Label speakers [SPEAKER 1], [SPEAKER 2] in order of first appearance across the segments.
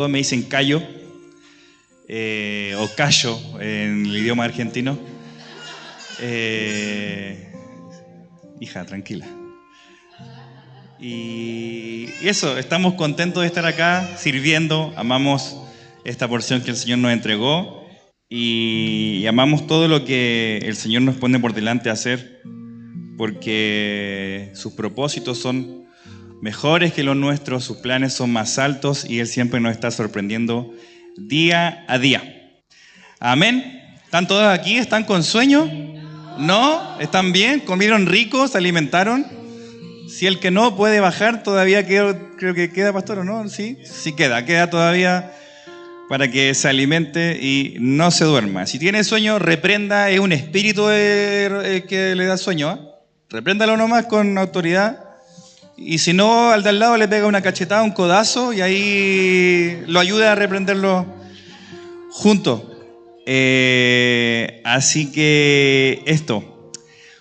[SPEAKER 1] Todos me dicen Cayo o Cayo en el idioma argentino. Hija, tranquila. Y eso, estamos contentos de estar acá sirviendo, amamos esta porción que el Señor nos entregó y amamos todo lo que el Señor nos pone por delante a hacer, porque sus propósitos son mejores que los nuestros, sus planes son más altos y Él siempre nos está sorprendiendo día a día. Amén. ¿Están todos aquí? ¿Están con sueño? ¿No? ¿Están bien? ¿Comieron rico? ¿Se alimentaron? Si el que no puede bajar, todavía creo que queda, pastor, ¿o no? Sí, sí queda todavía para que se alimente y no se duerma. Si tiene sueño, reprenda, es un espíritu que le da sueño, ¿eh? Repréndalo nomás con autoridad. Y si no, al de al lado le pega una cachetada, un codazo y ahí lo ayuda a reprenderlo juntos. Así que esto.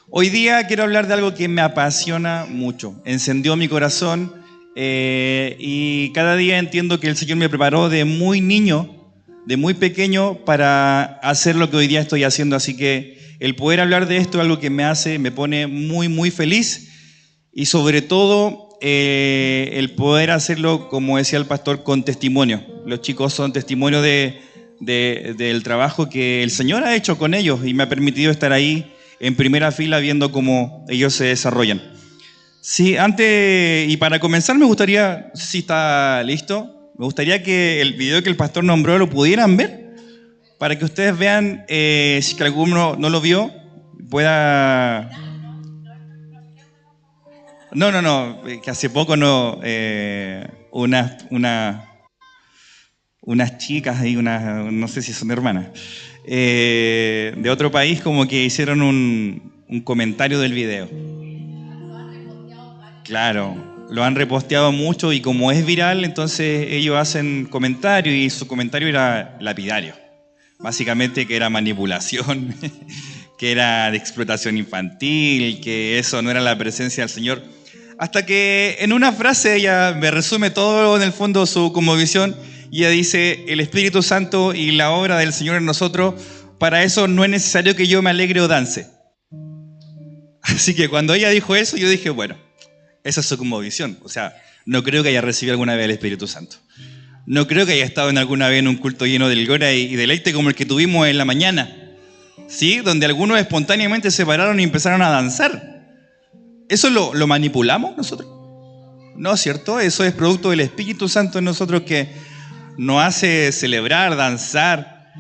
[SPEAKER 1] Hoy día quiero hablar de algo que me apasiona mucho. Encendió mi corazón y cada día entiendo que el Señor me preparó de muy niño, de muy pequeño, para hacer lo que hoy día estoy haciendo. Así que el poder hablar de esto es algo que me pone muy, muy feliz. Y sobre todo, el poder hacerlo, como decía el pastor, con testimonio. Los chicos son testimonio del trabajo que el Señor ha hecho con ellos y me ha permitido estar ahí en primera fila viendo cómo ellos se desarrollan. Sí, antes y para comenzar me gustaría, si está listo, me gustaría que el video que el pastor nombró lo pudieran ver, para que ustedes vean, si que alguno no lo vio, pueda... No, que hace poco unas chicas ahí, no sé si son hermanas, de otro país como que hicieron un comentario del video. Claro, lo han reposteado mucho y como es viral, entonces ellos hacen comentarios y su comentario era lapidario. Básicamente que era manipulación, que era de explotación infantil, que eso no era la presencia del Señor. Hasta que en una frase ella me resume todo en el fondo su cosmovisión y ella dice, el Espíritu Santo y la obra del Señor en nosotros, para eso no es necesario que yo me alegre o dance. Así que cuando ella dijo eso, yo dije, bueno, esa es su cosmovisión. O sea, no creo que haya recibido alguna vez el Espíritu Santo. No creo que haya estado en alguna vez en un culto lleno de gloria y deleite como el que tuvimos en la mañana, ¿sí? Donde algunos espontáneamente se pararon y empezaron a danzar. ¿Eso lo manipulamos nosotros? No, ¿cierto? Eso es producto del Espíritu Santo en nosotros que nos hace celebrar, danzar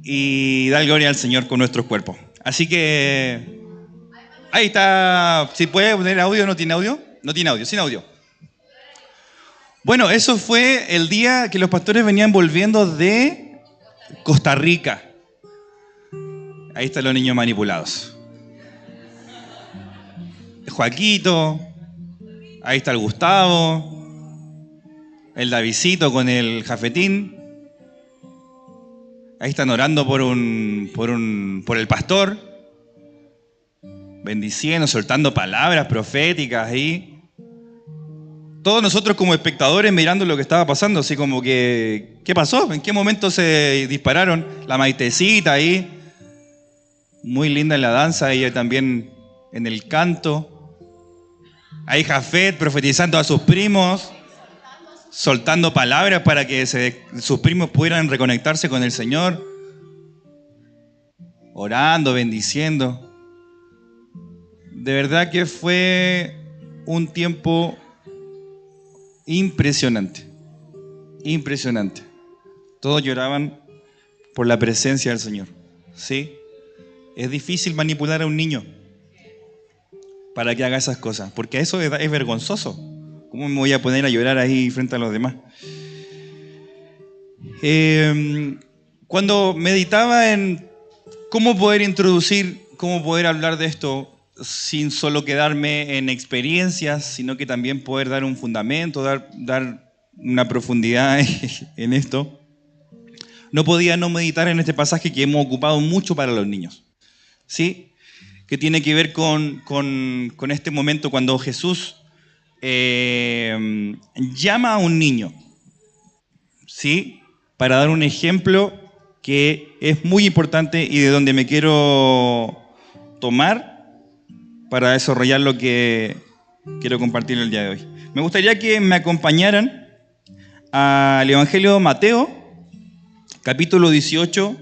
[SPEAKER 1] y dar gloria al Señor con nuestros cuerpos. Así que ahí está. Si puede poner audio, ¿no tiene audio? No tiene audio, sin audio. Bueno, eso fue el día que los pastores venían volviendo de Costa Rica. Ahí están los niños manipulados. Joaquito, ahí está el Gustavo, el Davidcito con el Jafetín. Ahí están orando por el pastor, bendiciendo, soltando palabras proféticas ahí. Todos nosotros como espectadores mirando lo que estaba pasando, así como que, ¿qué pasó? ¿En qué momento se dispararon? La Maitecita ahí, muy linda en la danza, ella también en el canto. Ahí Jafet profetizando a sus primos, soltando palabras para que sus primos pudieran reconectarse con el Señor, orando, bendiciendo. De verdad que fue un tiempo impresionante, impresionante. Todos lloraban por la presencia del Señor, ¿sí? Es difícil manipular a un niño para que haga esas cosas, porque eso es vergonzoso. ¿Cómo me voy a poner a llorar ahí frente a los demás? Cuando meditaba en cómo poder introducir, cómo poder hablar de esto sin solo quedarme en experiencias, sino que también poder dar un fundamento, dar una profundidad en esto, no podía no meditar en este pasaje que hemos ocupado mucho para los niños, ¿sí? Que tiene que ver con este momento cuando Jesús llama a un niño, ¿sí? Para dar un ejemplo que es muy importante y de donde me quiero tomar para desarrollar lo que quiero compartir el día de hoy. Me gustaría que me acompañaran al Evangelio de Mateo, capítulo 18.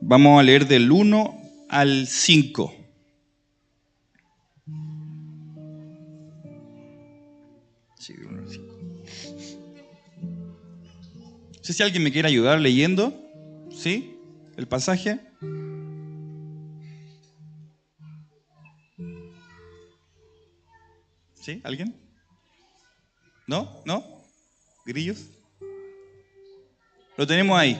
[SPEAKER 1] Vamos a leer del 1 al 5. Sí, del 1 al 5. No sé si alguien me quiere ayudar leyendo, ¿sí? El pasaje. ¿Sí? ¿Alguien? ¿No? ¿No? ¿Grillos? Lo tenemos ahí.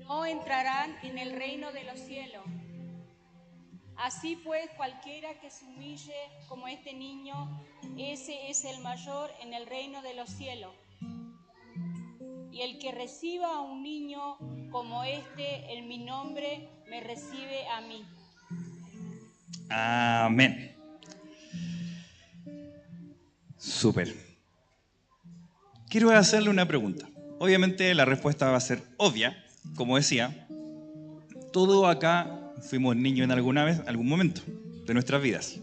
[SPEAKER 2] No entrarán en el reino de los cielos. Así pues, cualquiera que se humille como este niño, ese es el mayor en el reino de los cielos. Y el que reciba a un niño como este en mi nombre, me recibe a mí.
[SPEAKER 1] Amén. Súper. Quiero hacerle una pregunta. Obviamente la respuesta va a ser obvia. Como decía, todos acá fuimos niños en alguna vez, algún momento de nuestras vidas.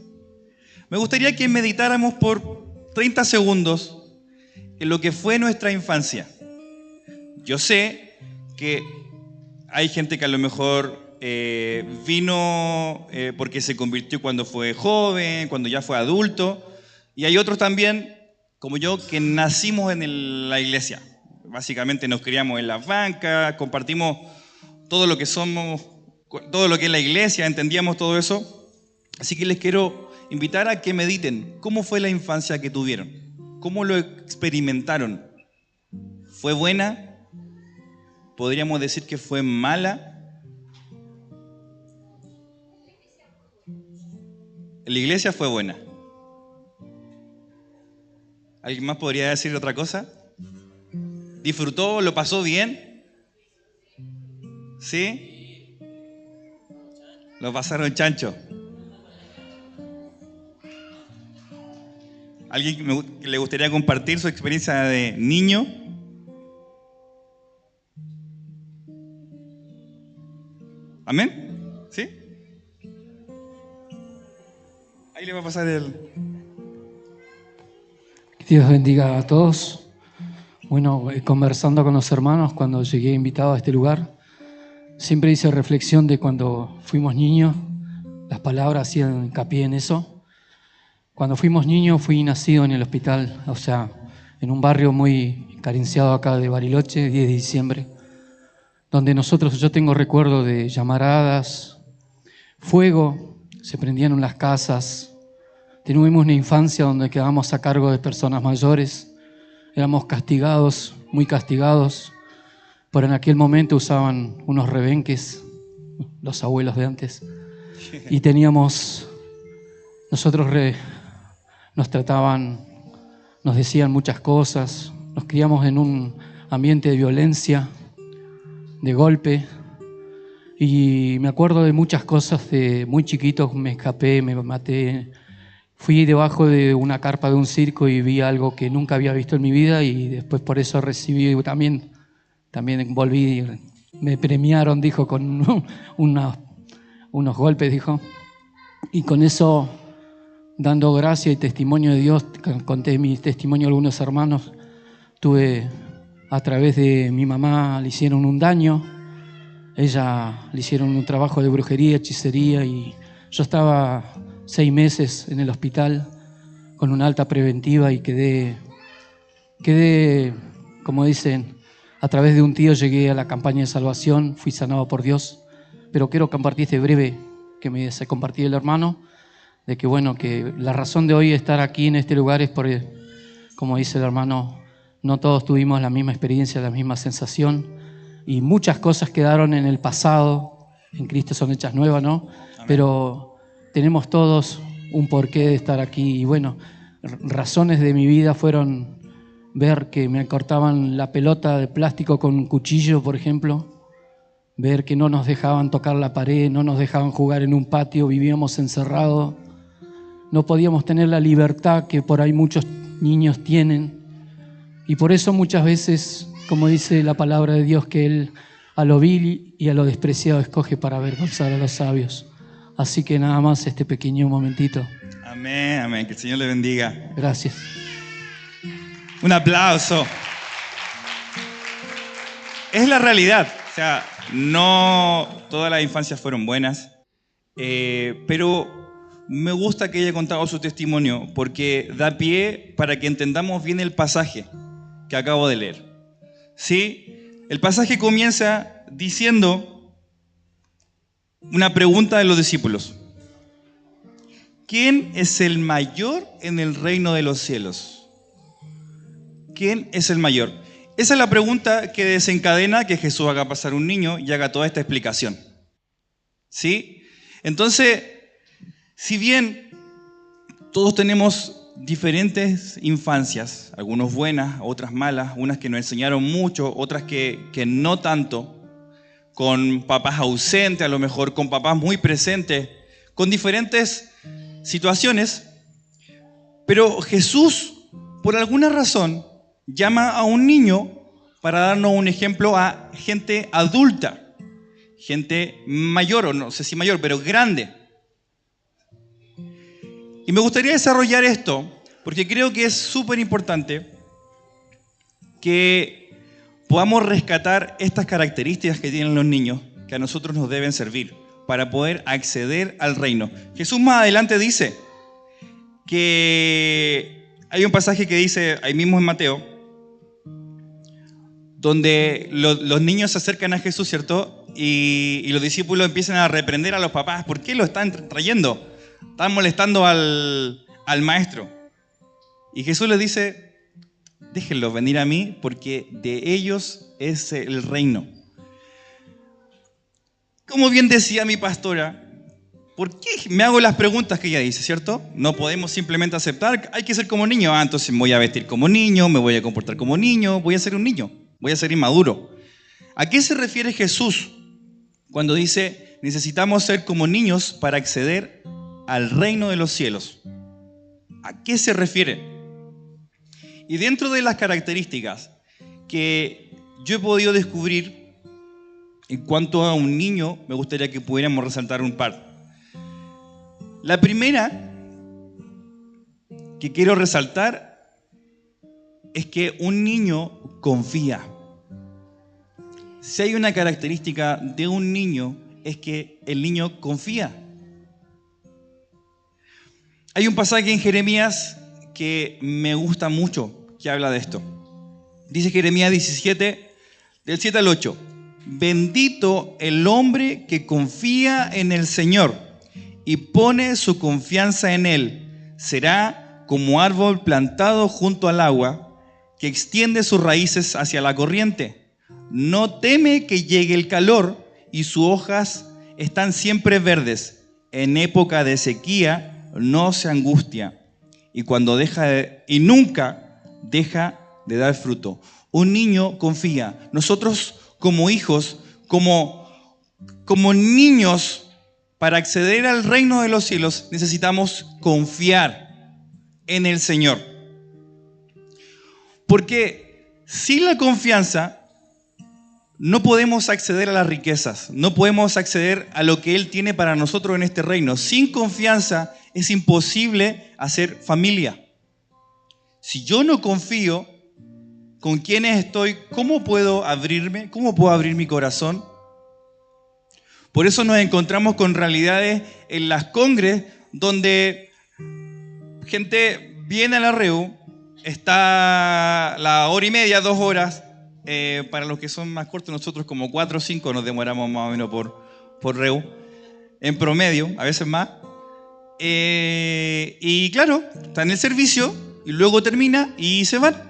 [SPEAKER 1] Me gustaría que meditáramos por 30 segundos en lo que fue nuestra infancia. Yo sé que hay gente que a lo mejor vino porque se convirtió cuando fue joven, cuando ya fue adulto, y hay otros también, como yo, que nacimos en la iglesia. Básicamente nos criamos en las bancas, compartimos todo lo que somos, todo lo que es la iglesia, entendíamos todo eso. Así que les quiero invitar a que mediten cómo fue la infancia que tuvieron, cómo lo experimentaron. ¿Fue buena? ¿Podríamos decir que fue mala? En la iglesia fue buena. ¿Alguien más podría decir otra cosa? ¿Disfrutó? ¿Lo pasó bien? ¿Sí? ¿Lo pasaron chancho? ¿Alguien le gustaría compartir su experiencia de niño? ¿Amén? ¿Sí? Ahí le va a pasar el...
[SPEAKER 3] Dios bendiga a todos. Bueno, conversando con los hermanos cuando llegué invitado a este lugar, siempre hice reflexión de cuando fuimos niños, las palabras hacían hincapié en eso. Cuando fuimos niños fui nacido en el hospital, o sea, en un barrio muy carenciado acá de Bariloche, 10 de diciembre, donde yo tengo recuerdo de llamaradas, fuego, se prendían en las casas. Tuvimos una infancia donde quedábamos a cargo de personas mayores. Éramos castigados, muy castigados, pero en aquel momento usaban unos rebenques, los abuelos de antes, y nos trataban, nos decían muchas cosas, nos criamos en un ambiente de violencia, de golpe, y me acuerdo de muchas cosas, de muy chiquito me escapé, me maté. Fui debajo de una carpa de un circo y vi algo que nunca había visto en mi vida y después por eso recibí también volví, me premiaron, dijo, con unos golpes, dijo. Y con eso, dando gracia y testimonio de Dios, conté mi testimonio a algunos hermanos. A través de mi mamá le hicieron un daño, ella le hicieron un trabajo de brujería, hechicería y yo estaba 6 meses en el hospital con una alta preventiva y quedé, como dicen, a través de un tío llegué a la campaña de salvación, fui sanado por Dios, pero quiero compartir este breve que me compartí el hermano, de que bueno, que la razón de hoy estar aquí en este lugar es porque, como dice el hermano, no todos tuvimos la misma experiencia, la misma sensación y muchas cosas quedaron en el pasado, en Cristo son hechas nuevas, ¿no? Amén. Pero tenemos todos un porqué de estar aquí. Y bueno, razones de mi vida fueron ver que me cortaban la pelota de plástico con un cuchillo, por ejemplo, ver que no nos dejaban tocar la pared, no nos dejaban jugar en un patio, vivíamos encerrados, no podíamos tener la libertad que por ahí muchos niños tienen. Y por eso muchas veces, como dice la palabra de Dios, que Él a lo vil y a lo despreciado escoge para avergonzar a los sabios. Así que nada más este pequeño momentito.
[SPEAKER 1] Amén, amén. Que el Señor le bendiga.
[SPEAKER 3] Gracias.
[SPEAKER 1] Un aplauso. Es la realidad. O sea, no todas las infancias fueron buenas, pero me gusta que haya contado su testimonio porque da pie para que entendamos bien el pasaje que acabo de leer. ¿Sí? El pasaje comienza diciendo una pregunta de los discípulos. ¿Quién es el mayor en el reino de los cielos? ¿Quién es el mayor? Esa es la pregunta que desencadena que Jesús haga pasar un niño y haga toda esta explicación. ¿Sí? Entonces, si bien todos tenemos diferentes infancias, algunas buenas, otras malas, unas que nos enseñaron mucho, otras que no tanto, con papás ausentes, a lo mejor con papás muy presentes, con diferentes situaciones, pero Jesús, por alguna razón, llama a un niño para darnos un ejemplo a gente adulta, gente mayor, o no sé si mayor, pero grande. Y me gustaría desarrollar esto, porque creo que es súper importante que podamos rescatar estas características que tienen los niños, que a nosotros nos deben servir para poder acceder al reino. Jesús más adelante dice que hay un pasaje que dice, ahí mismo en Mateo, donde los niños se acercan a Jesús, ¿cierto? Y los discípulos empiezan a reprender a los papás. ¿Por qué lo están trayendo? Están molestando al maestro. Y Jesús les dice, déjenlos venir a mí porque de ellos es el reino. Como bien decía mi pastora, ¿por qué me hago las preguntas que ella dice, cierto? No podemos simplemente aceptar, hay que ser como niño. Entonces me voy a vestir como niño, me voy a comportar como niño, voy a ser un niño, voy a ser inmaduro. ¿A qué se refiere Jesús cuando dice necesitamos ser como niños para acceder al reino de los cielos? ¿A qué se refiere? Y dentro de las características que yo he podido descubrir en cuanto a un niño, me gustaría que pudiéramos resaltar un par. La primera que quiero resaltar es que un niño confía. Si hay una característica de un niño, es que el niño confía. Hay un pasaje en Jeremías que me gusta mucho, que habla de esto. Dice Jeremías 17, del 7 al 8. Bendito el hombre que confía en el Señor y pone su confianza en Él. Será como árbol plantado junto al agua, que extiende sus raíces hacia la corriente. No teme que llegue el calor y sus hojas están siempre verdes. En época de sequía no se angustia y nunca deja de dar fruto. Un niño confía. Nosotros como hijos, como niños, para acceder al reino de los cielos necesitamos confiar en el Señor. Porque sin la confianza no podemos acceder a las riquezas, no podemos acceder a lo que Él tiene para nosotros en este reino. Sin confianza es imposible hacer familia. Si yo no confío con quiénes estoy, ¿cómo puedo abrirme? ¿Cómo puedo abrir mi corazón? Por eso nos encontramos con realidades en las congres donde gente viene a la REU, está la hora y media, 2 horas, para los que son más cortos, nosotros como 4 o 5 nos demoramos más o menos por REU, en promedio, a veces más. Y claro, está en el servicio y luego termina y se van.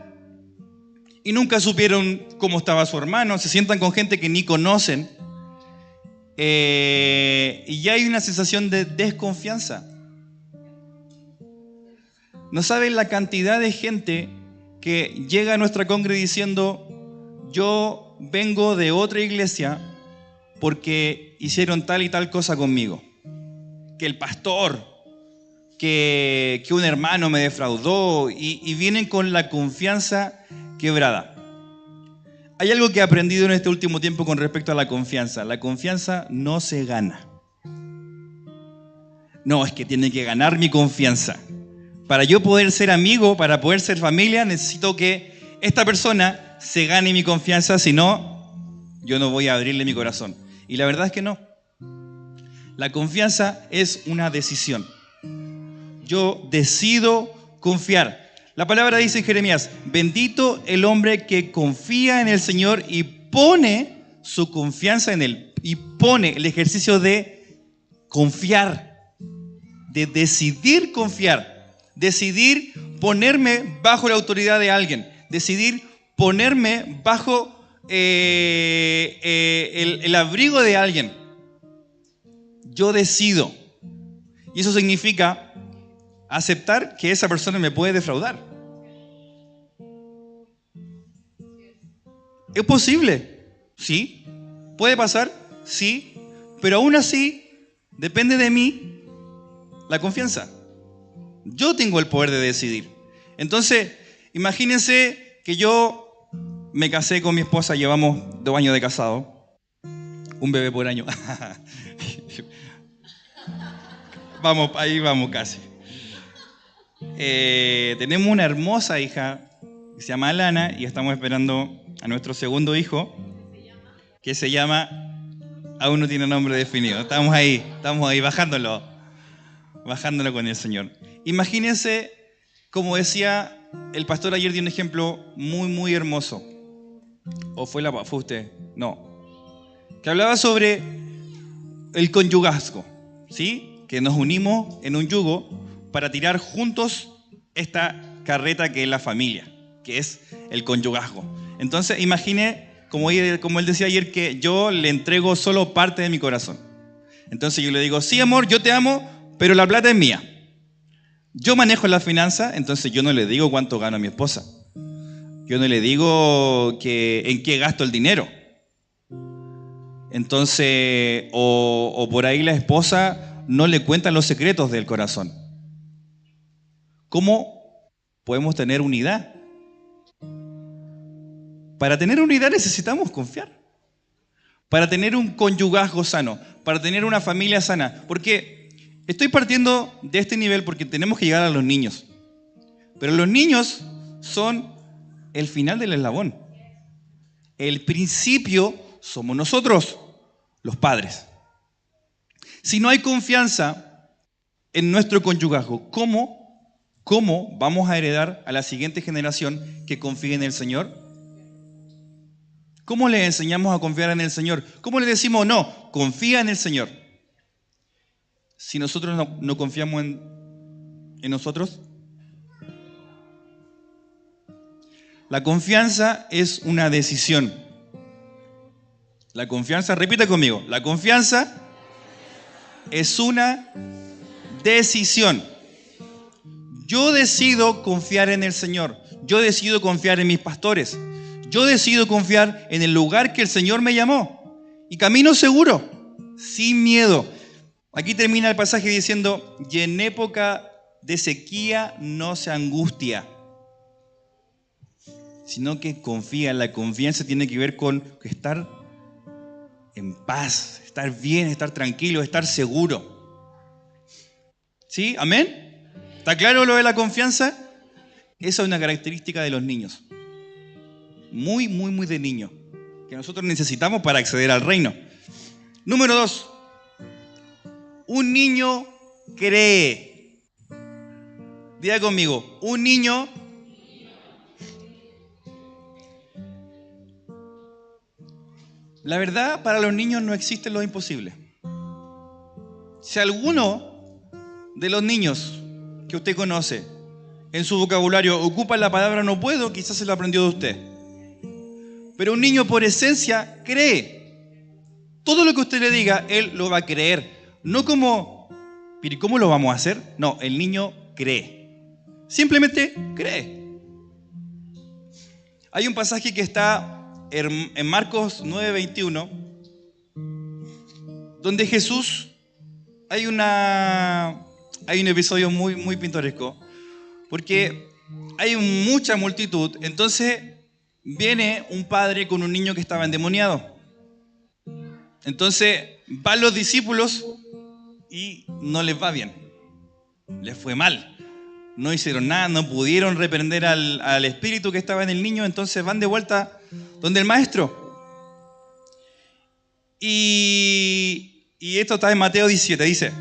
[SPEAKER 1] Y nunca supieron cómo estaba su hermano, se sientan con gente que ni conocen. y ya hay una sensación de desconfianza. No saben la cantidad de gente que llega a nuestra congre diciendo: yo vengo de otra iglesia porque hicieron tal y tal cosa conmigo, que el pastor, que un hermano me defraudó, y vienen con la confianza quebrada. Hay algo que he aprendido en este último tiempo con respecto a la confianza. La confianza no se gana. No, es que tiene que ganar mi confianza. Para yo poder ser amigo, para poder ser familia, necesito que esta persona se gane mi confianza, si no, yo no voy a abrirle mi corazón. Y la verdad es que no. La confianza es una decisión. Yo decido confiar. La palabra dice en Jeremías: bendito el hombre que confía en el Señor y pone su confianza en Él. Y pone el ejercicio de confiar, de decidir confiar, decidir ponerme bajo la autoridad de alguien, decidir ponerme bajo el abrigo de alguien. Yo decido. Y eso significa aceptar que esa persona me puede defraudar. ¿Es posible? Sí. ¿Puede pasar? Sí. Pero aún así, depende de mí la confianza. Yo tengo el poder de decidir. Entonces, imagínense que yo me casé con mi esposa, llevamos 2 años de casado, un bebé por año. Vamos, ahí vamos casi. Tenemos una hermosa hija que se llama Alana y estamos esperando a nuestro segundo hijo, que se llama, aún no tiene nombre definido. Estamos ahí bajándolo con el Señor. Imagínense, como decía el pastor ayer, dio un ejemplo muy, muy hermoso. ¿O fue usted? No. Que hablaba sobre el conyugazgo, ¿sí? Que nos unimos en un yugo para tirar juntos esta carreta que es la familia, que es el conyugazgo. Entonces, imagine, como él decía ayer, que yo le entrego solo parte de mi corazón. Entonces yo le digo: sí, amor, yo te amo, pero la plata es mía. Yo manejo la finanza, entonces yo no le digo cuánto gano a mi esposa. Yo no le digo en qué gasto el dinero. Entonces, o por ahí la esposa no le cuenta los secretos del corazón. ¿Cómo podemos tener unidad? Para tener unidad necesitamos confiar. Para tener un conyugazgo sano, para tener una familia sana. Porque estoy partiendo de este nivel porque tenemos que llegar a los niños. Pero los niños son el final del eslabón. El principio somos nosotros, los padres. Si no hay confianza en nuestro conyugazgo, ¿cómo vamos a heredar a la siguiente generación que confíe en el Señor? ¿Cómo le enseñamos a confiar en el Señor? ¿Cómo le decimos: no, confía en el Señor? Si nosotros no confiamos en nosotros. La confianza es una decisión. La confianza, repita conmigo, la confianza es una decisión. Yo decido confiar en el Señor. Yo decido confiar en mis pastores. Yo decido confiar en el lugar que el Señor me llamó. Y camino seguro, sin miedo. Aquí termina el pasaje diciendo: y en época de sequía no se angustia, sino que confía. La confianza tiene que ver con estar en paz, estar bien, estar tranquilo, estar seguro. ¿Sí? ¿Amén? ¿Está claro lo de la confianza? Esa es una característica de los niños. Muy, muy, muy de niño, que nosotros necesitamos para acceder al reino. Número 2. Un niño cree. Diga conmigo, un niño La verdad, para los niños no existe lo imposible. Si alguno de los niños que usted conoce en su vocabulario ocupa la palabra no puedo, quizás se lo aprendió de usted. Pero un niño por esencia cree. todo lo que usted le diga, él lo va a creer. No como, ¿pero cómo lo vamos a hacer? No, el niño cree. Simplemente cree. Hay un pasaje que está en Marcos 9:21, donde Jesús, hay un episodio muy pintoresco, porque hay mucha multitud, entonces viene un padre con un niño que estaba endemoniado. Entonces van los discípulos y no les va bien, les fue mal. No hicieron nada, no pudieron reprender al espíritu que estaba en el niño, entonces van de vuelta donde el maestro. Y esto está en Mateo 17, dice: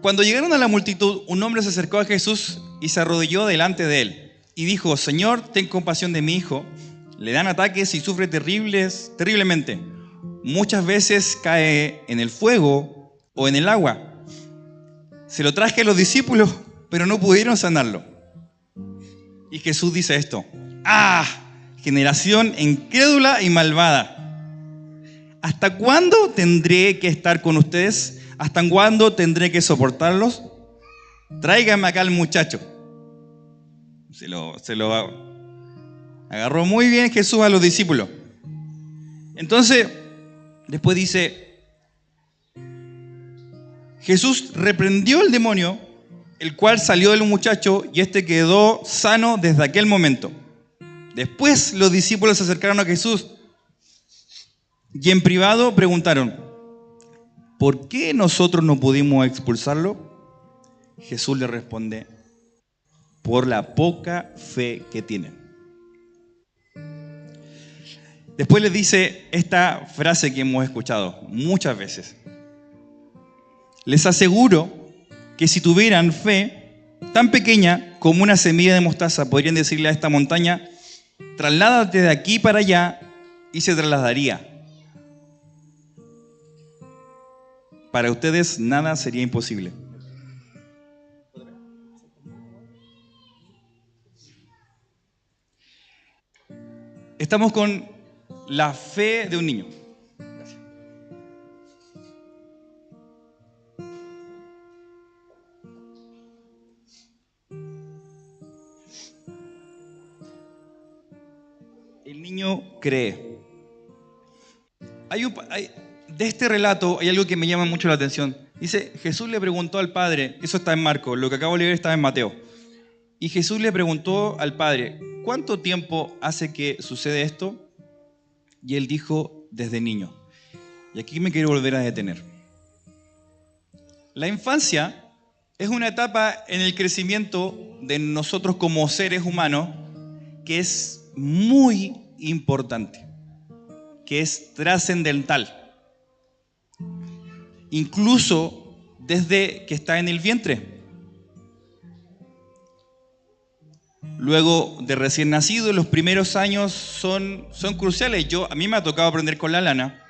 [SPEAKER 1] cuando llegaron a la multitud, un hombre se acercó a Jesús y se arrodilló delante de él. Y dijo: Señor, ten compasión de mi hijo. Le dan ataques y sufre terriblemente. Muchas veces cae en el fuego o en el agua. Se lo traje a los discípulos, pero no pudieron sanarlo. Y Jesús dice esto: ¡Ah! Generación incrédula y malvada. ¿Hasta cuándo tendré que estar con ustedes? ¿Hasta cuándo tendré que soportarlos? Tráiganme acá al muchacho. Se lo agarró muy bien Jesús a los discípulos. Entonces, después dice: Jesús reprendió al demonio, el cual salió del muchacho, y este quedó sano desde aquel momento. Después los discípulos se acercaron a Jesús y en privado preguntaron: ¿por qué nosotros no pudimos expulsarlo? Jesús le responde: por la poca fe que tienen. Después les dice esta frase que hemos escuchado muchas veces: les aseguro que si tuvieran fe tan pequeña como una semilla de mostaza, podrían decirle a esta montaña: trasládate de aquí para allá, y se trasladaría. Para ustedes nada sería imposible. Estamos con la fe de un niño. Gracias. El niño cree. De este relato hay algo que me llama mucho la atención. Dice: Jesús le preguntó al Padre, eso está en Marcos, lo que acabo de leer está en Mateo. Y Jesús le preguntó al Padre: ¿cuánto tiempo hace que sucede esto? Y él dijo: desde niño. Y aquí me quiero volver a detener. La infancia es una etapa en el crecimiento de nosotros como seres humanos que es muy importante, que es trascendental. Incluso desde que está en el vientre. Luego de recién nacido, los primeros años son cruciales. A mí me ha tocado aprender con la Lana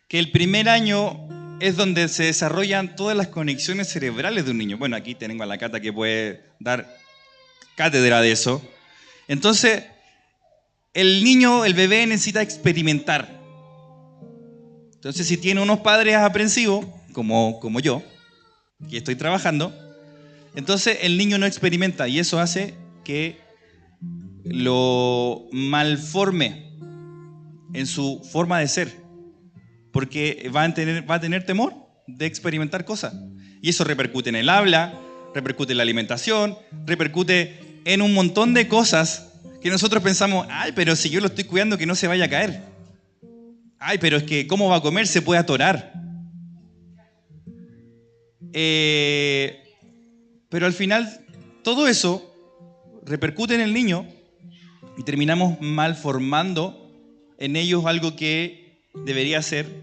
[SPEAKER 1] que el primer año es donde se desarrollan todas las conexiones cerebrales de un niño. Bueno, aquí tengo a la Cata que puede dar cátedra de eso. Entonces, el niño, el bebé necesita experimentar. Entonces, si tiene unos padres aprensivos, como yo, que estoy trabajando, entonces el niño no experimenta y eso hace que lo malforme en su forma de ser, porque va a tener temor de experimentar cosas. Y eso repercute en el habla, repercute en la alimentación, repercute en un montón de cosas que nosotros pensamos: ay, pero si yo lo estoy cuidando que no se vaya a caer. Ay, pero es que ¿cómo va a comer? Se puede atorar. Pero al final todo eso repercute en el niño y terminamos malformando en ellos algo que debería ser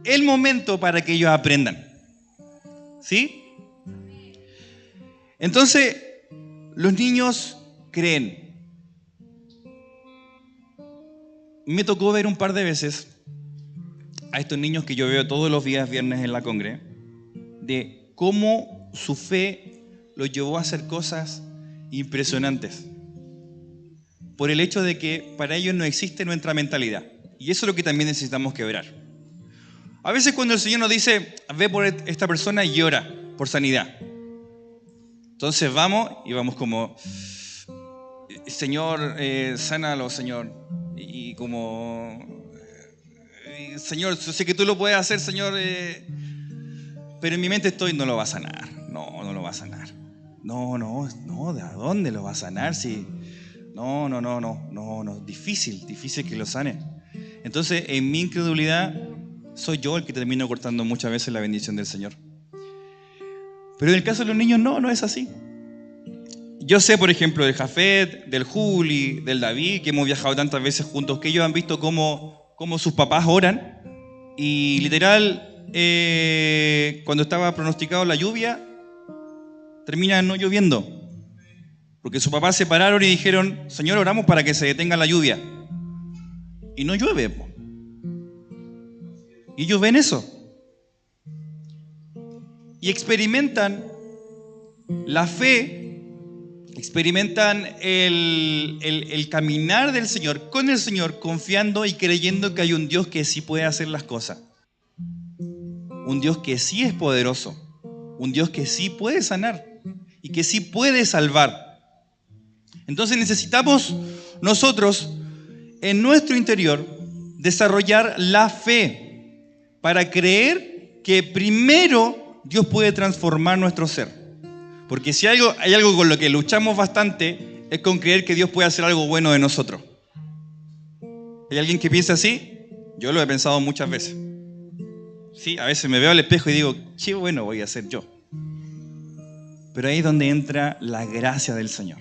[SPEAKER 1] el momento para que ellos aprendan. ¿Sí? Entonces, los niños creen. Me tocó ver un par de veces a estos niños que yo veo todos los días viernes en la congre, de cómo su fe los llevó a hacer cosas impresionantes. Por el hecho de que para ellos no existe nuestra mentalidad. Y eso es lo que también necesitamos quebrar. A veces cuando el Señor nos dice, ve por esta persona y ora por sanidad. Entonces vamos y vamos como, Señor, sánalo, Señor. Y como, Señor, yo sé que tú lo puedes hacer, Señor, pero en mi mente estoy, no lo va a sanar. No lo va a sanar. No, ¿de a dónde lo va a sanar? Si, no, difícil que lo sane. Entonces, en mi incredulidad, soy yo el que termino cortando muchas veces la bendición del Señor. Pero en el caso de los niños, no es así. Yo sé, por ejemplo, del Jafet, del Juli, del David, que hemos viajado tantas veces juntos, que ellos han visto cómo sus papás oran. Y literal, cuando estaba pronosticado la lluvia, termina no lloviendo. Porque sus papás se pararon y dijeron, Señor, oramos para que se detenga la lluvia. Y no llueve, po. Y ellos ven eso. Y experimentan la fe, experimentan el caminar del Señor, con el Señor, confiando y creyendo que hay un Dios que sí puede hacer las cosas. Un Dios que sí es poderoso. Un Dios que sí puede sanar y que sí puede salvar. Entonces necesitamos nosotros, en nuestro interior, desarrollar la fe para creer que primero Dios puede transformar nuestro ser. Porque si hay algo con lo que luchamos bastante, es con creer que Dios puede hacer algo bueno de nosotros. ¿Hay alguien que piensa así? Yo lo he pensado muchas veces. Sí, a veces me veo al espejo y digo, qué bueno voy a hacer yo. Pero ahí es donde entra la gracia del Señor.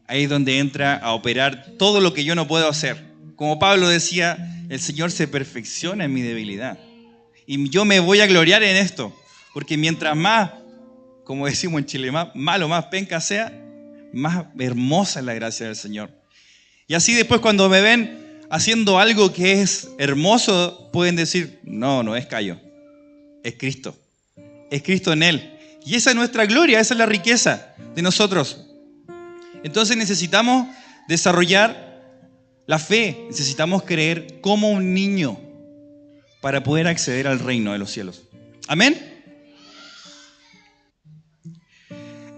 [SPEAKER 1] Ahí es donde entra a operar todo lo que yo no puedo hacer. Como Pablo decía, el Señor se perfecciona en mi debilidad. Y yo me voy a gloriar en esto. Porque mientras más, como decimos en Chile, más malo, más penca sea, más hermosa es la gracia del Señor. Y así después cuando me ven haciendo algo que es hermoso, pueden decir, no es Cayo, es Cristo. Es Cristo en Él. Y esa es nuestra gloria, esa es la riqueza de nosotros. Entonces necesitamos desarrollar la fe, necesitamos creer como un niño para poder acceder al reino de los cielos. ¿Amén?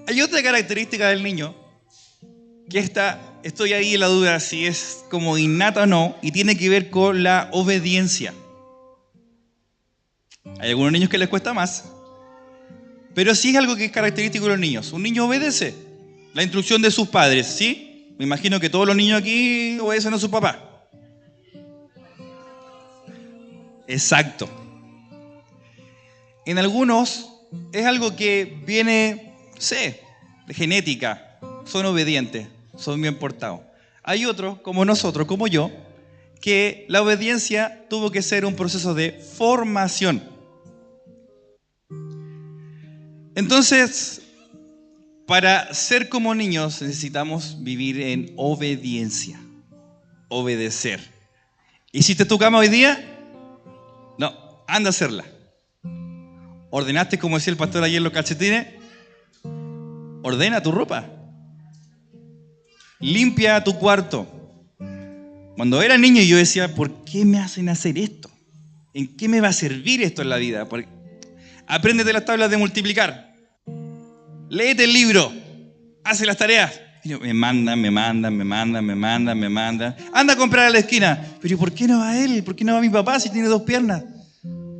[SPEAKER 1] Hay otra característica del niño que estoy ahí en la duda si es como innata o no, y tiene que ver con la obediencia. Hay algunos niños que les cuesta más, pero sí es algo que es característico de los niños. Un niño obedece la instrucción de sus padres, ¿sí? Me imagino que todos los niños aquí obedecen a su papá. Exacto. En algunos es algo que viene, de genética. Son obedientes, son bien portados. Hay otros, como nosotros, como yo, que la obediencia tuvo que ser un proceso de formación. Entonces, para ser como niños necesitamos vivir en obediencia, obedecer. ¿Hiciste tu cama hoy día? No, anda a hacerla. ¿Ordenaste, como decía el pastor ayer, los calcetines? Ordena tu ropa. Limpia tu cuarto. Cuando era niño yo decía, ¿por qué me hacen hacer esto? ¿En qué me va a servir esto en la vida? Apréndete las tablas de multiplicar. Léete el libro. Hace las tareas. Y yo, me mandan. Anda a comprar a la esquina. Pero ¿por qué no va él? ¿Por qué no va mi papá si tiene 2 piernas?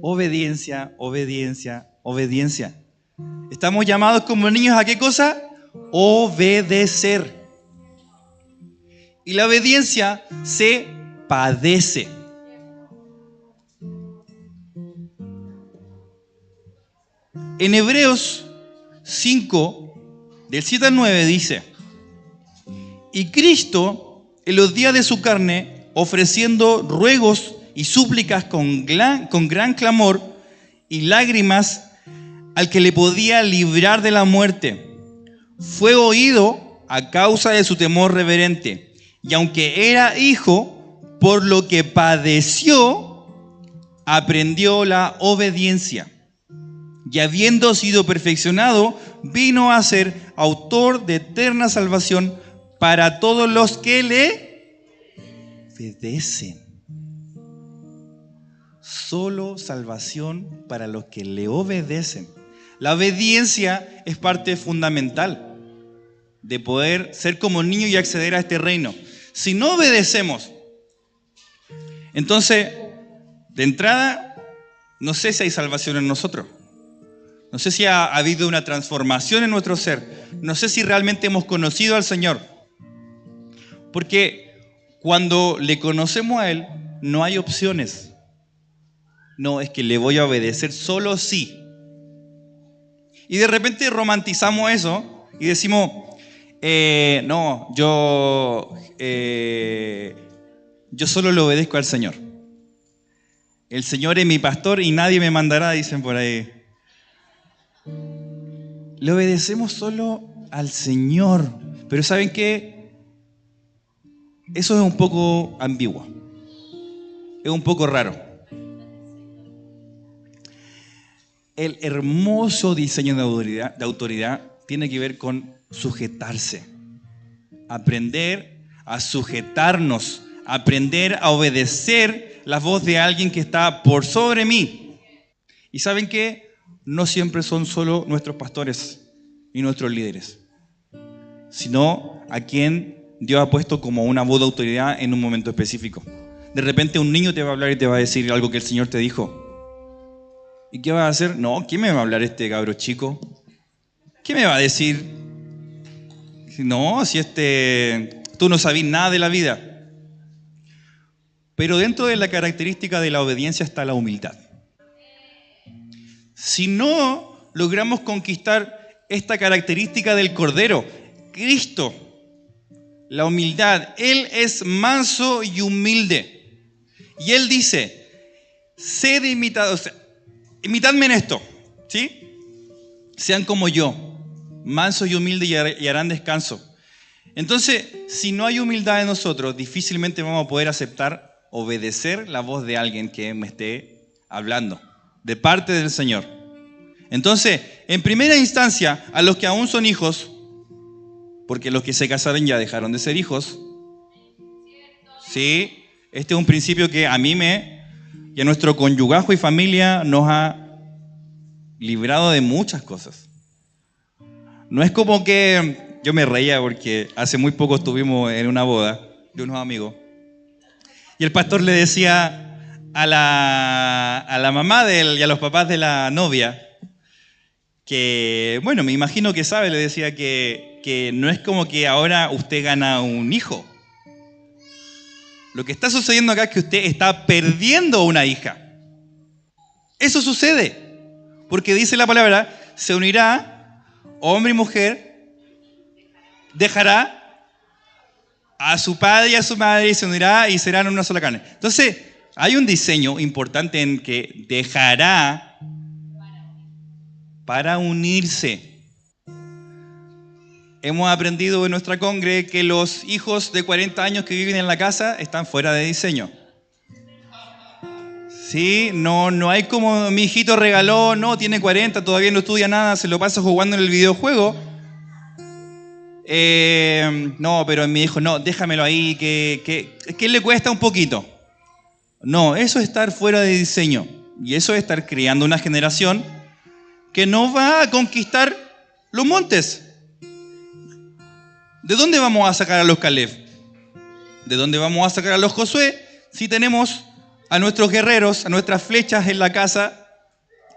[SPEAKER 1] Obediencia. Estamos llamados como niños ¿a qué cosa? Obedecer. Y la obediencia se padece. En Hebreos 5, del 7 al 9 dice, y Cristo en los días de su carne, ofreciendo ruegos y súplicas con gran clamor y lágrimas al que le podía librar de la muerte, fue oído a causa de su temor reverente. Y aunque era hijo, por lo que padeció, aprendió la obediencia. Y habiendo sido perfeccionado, vino a ser autor de eterna salvación para todos los que le obedecen. solo salvación para los que le obedecen. La obediencia es parte fundamental de poder ser como niño y acceder a este reino. Si no obedecemos, entonces, de entrada, no sé si hay salvación en nosotros. No sé si ha habido una transformación en nuestro ser. No sé si realmente hemos conocido al Señor. Porque cuando le conocemos a Él, no hay opciones. No, es que le voy a obedecer solo sí. Y de repente romantizamos eso y decimos, no, yo solo le obedezco al Señor. El Señor es mi pastor y nadie me mandará, dicen por ahí. Le obedecemos solo al Señor. Pero ¿saben qué? Eso es un poco ambiguo. Es un poco raro. El hermoso diseño de autoridad tiene que ver con sujetarse. Aprender a sujetarnos. Aprender a obedecer la voz de alguien que está por sobre mí. ¿Y saben qué? No siempre son solo nuestros pastores y nuestros líderes, sino a quien Dios ha puesto como una voz de autoridad en un momento específico. De repente un niño te va a hablar y te va a decir algo que el Señor te dijo. ¿Y qué vas a hacer? No, ¿qué me va a hablar este cabro chico? ¿Qué me va a decir? No, si tú no sabís nada de la vida. Pero dentro de la característica de la obediencia está la humildad. Si no logramos conquistar esta característica del Cordero, Cristo, la humildad, Él es manso y humilde. Y Él dice, sed imitados, imitadme en esto, ¿sí? Sean como yo, mansos y humildes y harán descanso. Entonces, si no hay humildad en nosotros, difícilmente vamos a poder aceptar, obedecer la voz de alguien que me esté hablando, de parte del Señor. Entonces, en primera instancia, a los que aún son hijos, porque los que se casaron ya dejaron de ser hijos, ¿sí? Este es un principio que a mí y a nuestro conyugajo y familia nos ha librado de muchas cosas. No es como que yo me reía porque hace muy poco estuvimos en una boda de unos amigos y el pastor le decía a la mamá de él y a los papás de la novia que, bueno, me imagino que sabe, le decía que no es como que ahora usted gana un hijo. Lo que está sucediendo acá es que usted está perdiendo una hija. Eso sucede, porque dice la palabra, se unirá hombre y mujer, dejará a su padre y a su madre y se unirá y serán una sola carne. Entonces, hay un diseño importante en que dejará para unirse. Hemos aprendido en nuestra congre que los hijos de 40 años que viven en la casa están fuera de diseño. Sí, no hay como mi hijito regaló, no, tiene 40, todavía no estudia nada, se lo pasa jugando en el videojuego. No, pero mi hijo, no, déjamelo ahí, que le cuesta un poquito. No, eso es estar fuera de diseño. Y eso es estar criando una generación que no va a conquistar los montes. ¿De dónde vamos a sacar a los Caleb? ¿De dónde vamos a sacar a los Josué? Si tenemos a nuestros guerreros, a nuestras flechas en la casa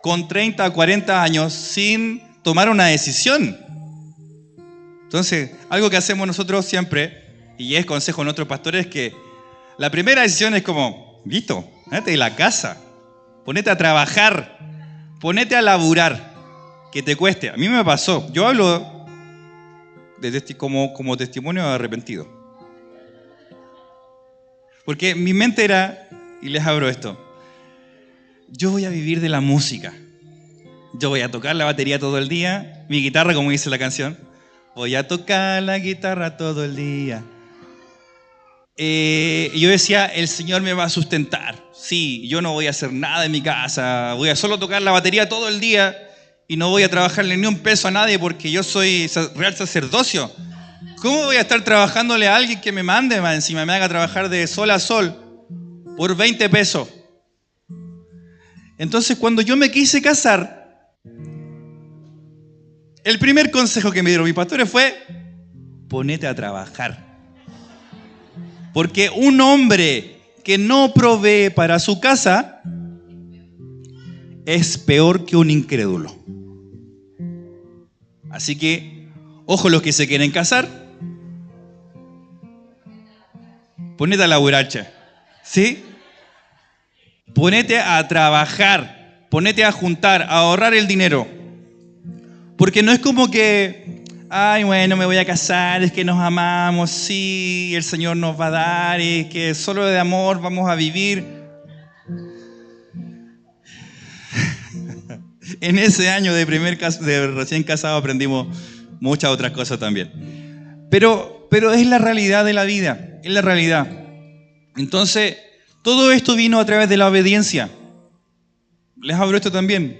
[SPEAKER 1] con 30 o 40 años sin tomar una decisión. Entonces, algo que hacemos nosotros siempre, y es consejo de nuestros pastores, es que la primera decisión es como, listo, ponete de la casa, ponete a trabajar, ponete a laburar, que te cueste. A mí me pasó, yo hablo como testimonio arrepentido. Porque mi mente era, y les abro esto, yo voy a vivir de la música. Yo voy a tocar la batería todo el día, mi guitarra, como dice la canción. Voy a tocar la guitarra todo el día. Y yo decía, el Señor me va a sustentar. Sí, yo no voy a hacer nada en mi casa, voy a solo tocar la batería todo el día y no voy a trabajarle ni un peso a nadie porque yo soy real sacerdocio. ¿Cómo voy a estar trabajándole a alguien que me mande más encima, me haga trabajar de sol a sol por 20 pesos? Entonces, cuando yo me quise casar, el primer consejo que me dieron mis pastores fue: ponete a trabajar. Porque un hombre que no provee para su casa es peor que un incrédulo. Así que, ojo los que se quieren casar, ponete a laburar, ¿sí? Ponete a trabajar, ponete a juntar, a ahorrar el dinero. Porque no es como que, ay, bueno, me voy a casar, es que nos amamos, sí, el Señor nos va a dar, es que solo de amor vamos a vivir. En ese año de recién casado aprendimos muchas otras cosas también. Pero es la realidad de la vida, es la realidad. Entonces, todo esto vino a través de la obediencia. Les hablo esto también.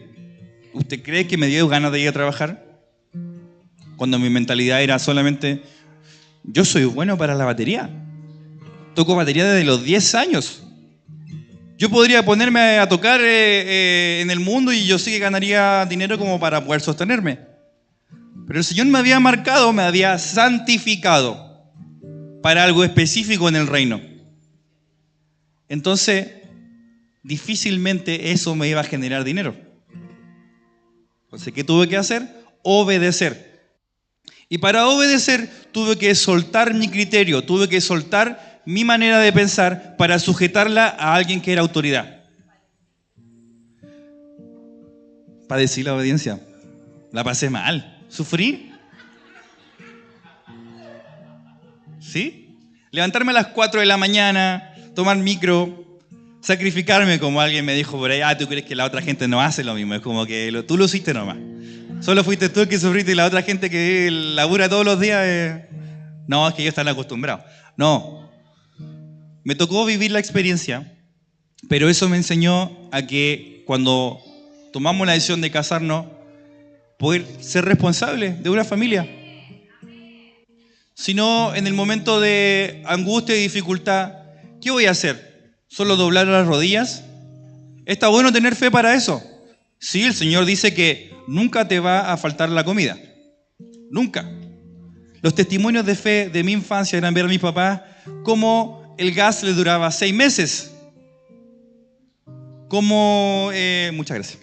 [SPEAKER 1] ¿Usted cree que me dio ganas de ir a trabajar? Cuando mi mentalidad era solamente, yo soy bueno para la batería. Toco batería desde los 10 años. Yo podría ponerme a tocar en el mundo y yo sí que ganaría dinero como para poder sostenerme. Pero el Señor me había marcado, me había santificado para algo específico en el reino. Entonces, difícilmente eso me iba a generar dinero. Entonces, ¿qué tuve que hacer? Obedecer. Y para obedecer tuve que soltar mi criterio, tuve que soltar mi manera de pensar para sujetarla a alguien que era autoridad. Padecí la obediencia, la pasé mal, sufrí. ¿Sí? Levantarme a las 4 de la mañana, tomar micro, sacrificarme, como alguien me dijo por ahí, tú crees que la otra gente no hace lo mismo, es como que tú lo hiciste nomás. Solo fuiste tú el que sufriste y la otra gente que labura todos los días, no, es que ellos están acostumbrados. No, me tocó vivir la experiencia, pero eso me enseñó a que cuando tomamos la decisión de casarnos, poder ser responsable de una familia. Si no, en el momento de angustia y dificultad, ¿qué voy a hacer? ¿Solo doblar las rodillas? ¿Está bueno tener fe para eso? Sí, el Señor dice que nunca te va a faltar la comida. Nunca. Los testimonios de fe de mi infancia eran ver a mis papás cómo el gas les duraba 6 meses. Muchas gracias.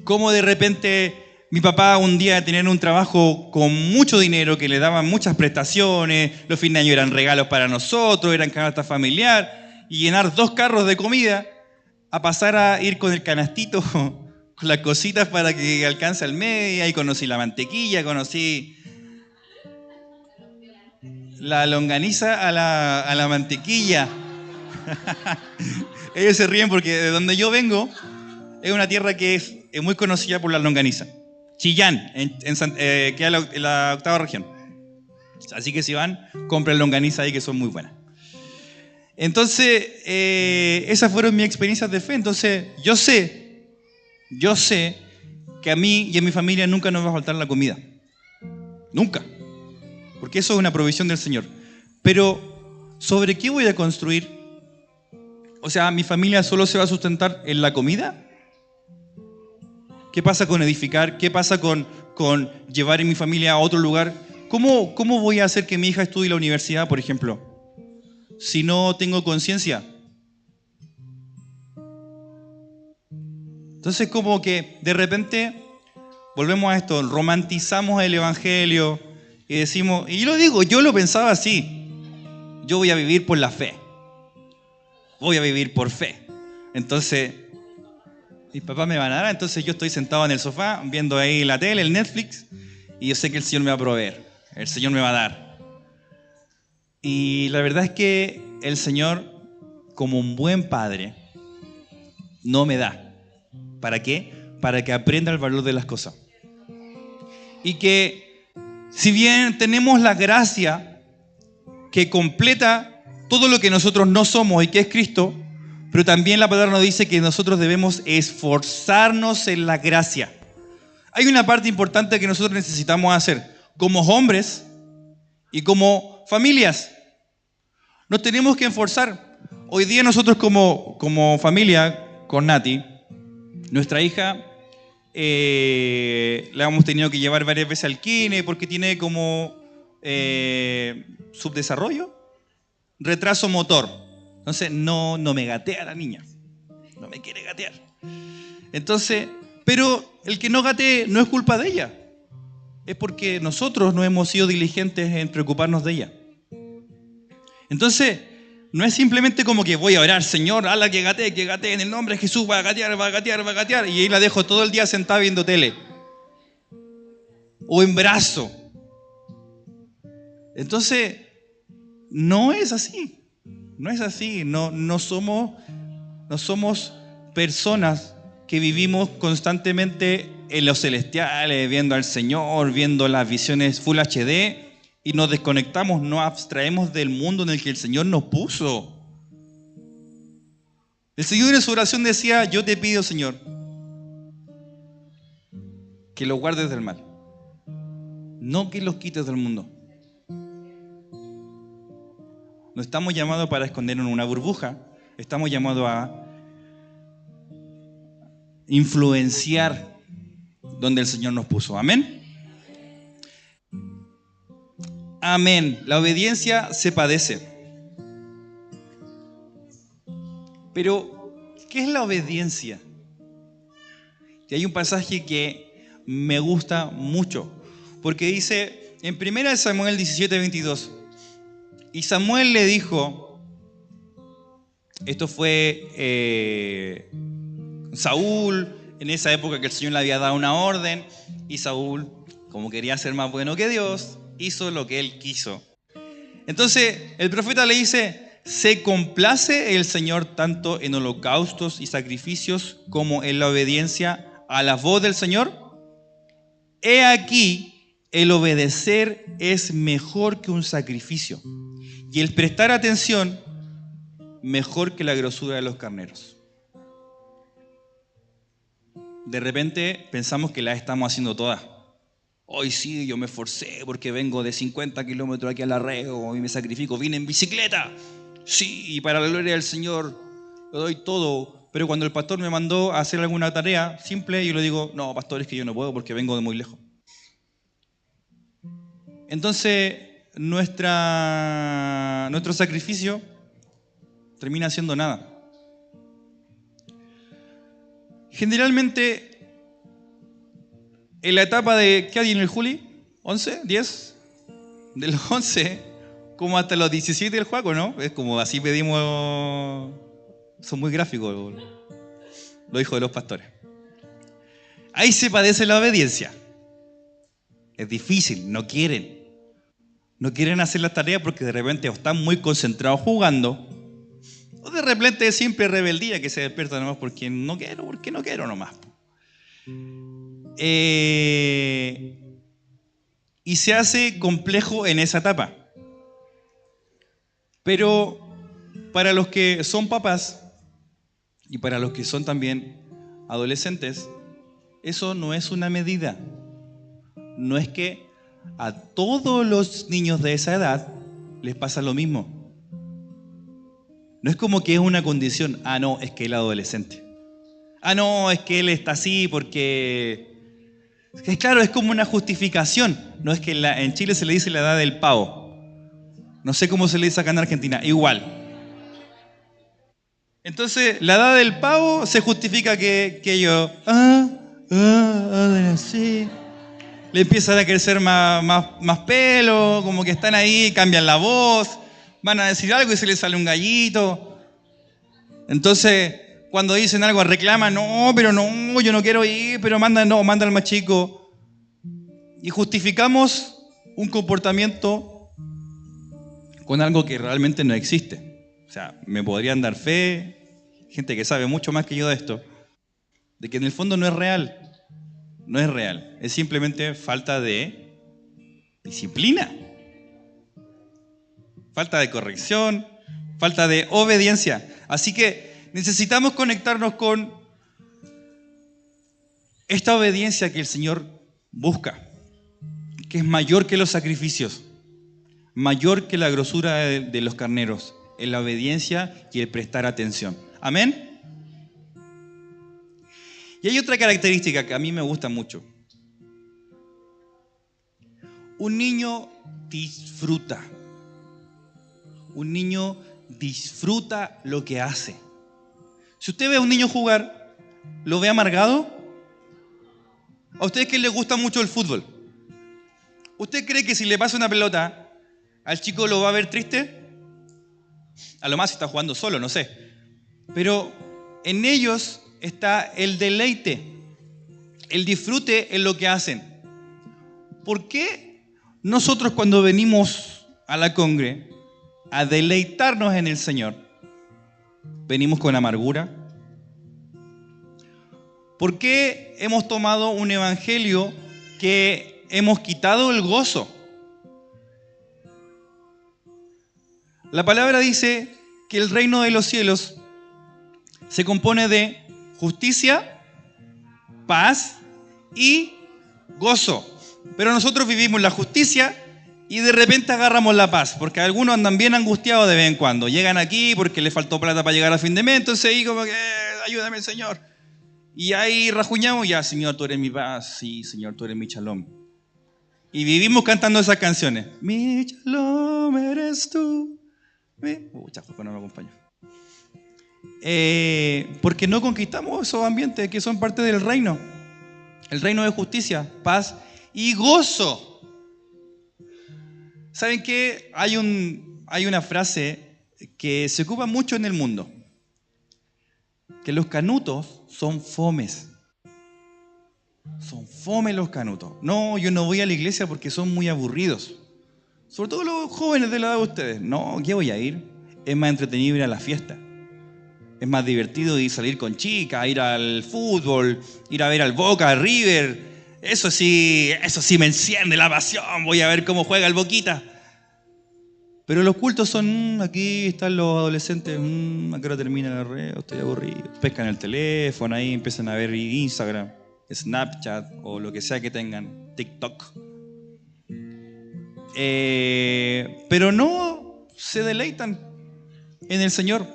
[SPEAKER 1] Cómo de repente mi papá un día tenía un trabajo con mucho dinero, que le daban muchas prestaciones, los fines de año eran regalos para nosotros, eran canasta familiar, y llenar 2 carros de comida, a pasar a ir con el canastito, con las cositas para que alcance al mes. Ahí conocí la mantequilla, conocí la longaniza a la mantequilla. Ellos se ríen porque de donde yo vengo es una tierra que es muy conocida por la longaniza. Chillán, que es la 8ª región. Así que si van, compren longaniza ahí, que son muy buenas. Entonces, esas fueron mis experiencias de fe. Entonces, yo sé que a mí y a mi familia nunca nos va a faltar la comida. Nunca. Porque eso es una provisión del Señor. Pero, ¿sobre qué voy a construir? O sea, ¿mi familia solo se va a sustentar en la comida? ¿Qué pasa con edificar? ¿Qué pasa con llevar a mi familia a otro lugar? ¿Cómo voy a hacer que mi hija estudie la universidad, por ejemplo, si no tengo conciencia? Entonces, como que de repente volvemos a esto, romantizamos el evangelio y decimos, y yo lo digo, yo lo pensaba así: yo voy a vivir por la fe, voy a vivir por fe. Entonces, mis papás me van a dar, entonces yo estoy sentado en el sofá viendo ahí la tele, el Netflix, y yo sé que el Señor me va a proveer, el Señor me va a dar. Y la verdad es que el Señor, como un buen padre, no me da. ¿Para qué? Para que aprenda el valor de las cosas. Y que, si bien tenemos la gracia que completa todo lo que nosotros no somos y que es Cristo, pero también la palabra nos dice que nosotros debemos esforzarnos en la gracia. Hay una parte importante que nosotros necesitamos hacer como hombres y como familias. Nos tenemos que esforzar. Hoy día nosotros como familia, con Nati, Nuestra hija la hemos tenido que llevar varias veces al kine porque tiene como subdesarrollo, retraso motor. Entonces no me gatea la niña, no me quiere gatear. Entonces, pero el que no gatee no es culpa de ella, es porque nosotros no hemos sido diligentes en preocuparnos de ella. Entonces, no es simplemente como que voy a orar, Señor, hazla que gatee, en el nombre de Jesús, va a gatear, y ahí la dejo todo el día sentada viendo tele. O en brazo. Entonces, no es así. No somos personas que vivimos constantemente en los celestiales, viendo al Señor, viendo las visiones Full HD, y nos desconectamos, nos abstraemos del mundo en el que el Señor nos puso. El Señor en su oración decía, yo te pido, Señor, que los guardes del mal, no que los quites del mundo. No estamos llamados para escondernos en una burbuja, estamos llamados a influenciar donde el Señor nos puso. Amén. Amén. La obediencia se padece. Pero, ¿qué es la obediencia? Y hay un pasaje que me gusta mucho, porque dice en 1 Samuel 17:22, y Samuel le dijo, esto fue Saúl, en esa época que el Señor le había dado una orden, y Saúl, como quería ser más bueno que Dios, hizo lo que él quiso. Entonces el profeta le dice, ¿se complace el Señor tanto en holocaustos y sacrificios como en la obediencia a la voz del Señor? He aquí, el obedecer es mejor que un sacrificio, y el prestar atención mejor que la grosura de los carneros. De repente pensamos que las estamos haciendo todas. Hoy sí, yo me esforcé porque vengo de 50 kilómetros aquí a Larrego y me sacrifico, vine en bicicleta. Sí, y para la gloria del Señor lo doy todo. Pero cuando el pastor me mandó a hacer alguna tarea simple, yo le digo, no, pastor, es que yo no puedo porque vengo de muy lejos. Entonces, nuestro sacrificio termina siendo nada. Generalmente, en la etapa de, ¿qué hay en el Juli? ¿11? ¿10? De los 11, como hasta los 17 del juego, ¿no? Es como así pedimos, son muy gráficos los hijos de los pastores. Ahí se padece la obediencia. Es difícil, no quieren hacer las tareas porque de repente o están muy concentrados jugando, o de repente es simple rebeldía que se despierta nomás porque no quiero nomás. Y se hace complejo en esa etapa. Pero para los que son papás y para los que son también adolescentes, eso no es una medida. No es que a todos los niños de esa edad les pasa lo mismo. No es como que es una condición. Ah, no, es que él es adolescente. Ah, no, es que él está así porque... Es claro, es como una justificación. No es que en Chile se le dice la edad del pavo. No sé cómo se le dice acá en Argentina. Igual. Entonces, la edad del pavo se justifica que ellos... sí. Le empiezan a crecer más pelo, como que están ahí, cambian la voz, van a decir algo y se les sale un gallito. Entonces, cuando dicen algo, reclaman, no, pero no, yo no quiero ir, pero manda al más chico. Y justificamos un comportamiento con algo que realmente no existe. O sea, me podrían dar fe, gente que sabe mucho más que yo de esto, de que en el fondo no es real. No es real, es simplemente falta de disciplina, falta de corrección, falta de obediencia. Así que necesitamos conectarnos con esta obediencia que el Señor busca, que es mayor que los sacrificios, mayor que la grosura de los carneros, en la obediencia y el prestar atención. Amén. Y hay otra característica que a mí me gusta mucho. Un niño disfruta. Un niño disfruta lo que hace. Si usted ve a un niño jugar, ¿lo ve amargado? ¿A ustedes que les gusta mucho el fútbol? ¿Usted cree que si le pasa una pelota, al chico lo va a ver triste? A lo más si está jugando solo, no sé. Pero en ellos está el deleite, el disfrute en lo que hacen. ¿Por qué nosotros cuando venimos a la congre a deleitarnos en el Señor, venimos con amargura? ¿Por qué hemos tomado un evangelio que hemos quitado el gozo? La palabra dice que el reino de los cielos se compone de justicia, paz y gozo. Pero nosotros vivimos la justicia y de repente agarramos la paz, porque algunos andan bien angustiados de vez en cuando. Llegan aquí porque les faltó plata para llegar a fin de mes, entonces ahí como que, ayúdame Señor. Y ahí rajuñamos, ya Señor, tú eres mi paz, sí Señor, tú eres mi shalom. Y vivimos cantando esas canciones. Mi shalom eres tú. Chajo, no me acompaño. Porque no conquistamos esos ambientes que son parte del reino. El reino de justicia, paz y gozo. ¿Saben qué? Hay una frase que se ocupa mucho en el mundo. Que los canutos son fomes. Son fomes los canutos. No, yo no voy a la iglesia porque son muy aburridos. Sobre todo los jóvenes de la edad de ustedes. No, ¿qué voy a ir? Es más entretenido ir a la fiesta. Es más divertido ir a salir con chicas, ir al fútbol, ir a ver al Boca, al River. Eso sí me enciende la pasión. Voy a ver cómo juega el Boquita. Pero los cultos son, aquí están los adolescentes, ¿a qué hora termina el arreo? Estoy aburrido. Pescan el teléfono, ahí empiezan a ver Instagram, Snapchat o lo que sea que tengan, TikTok. Pero no se deleitan en el Señor.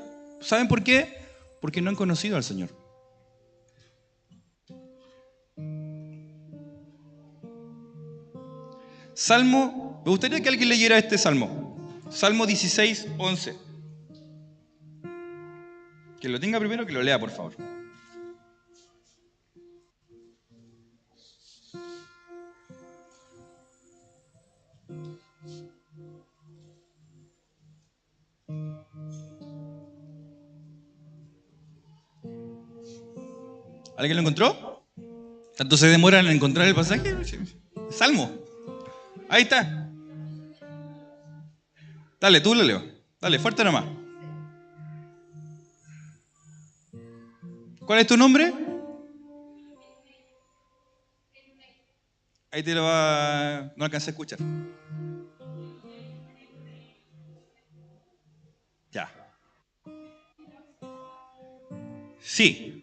[SPEAKER 1] ¿Saben por qué? Porque no han conocido al Señor. Salmo, me gustaría que alguien leyera este salmo. Salmo 16, 11. Que lo tenga primero, que lo lea, por favor. ¿Alguien lo encontró? ¿Tanto se demoran en encontrar el pasaje? Salmo. Ahí está. Dale, tú lo leo. Dale, fuerte nomás. ¿Cuál es tu nombre? Ahí te lo va... No alcancé a escuchar. Ya. Sí.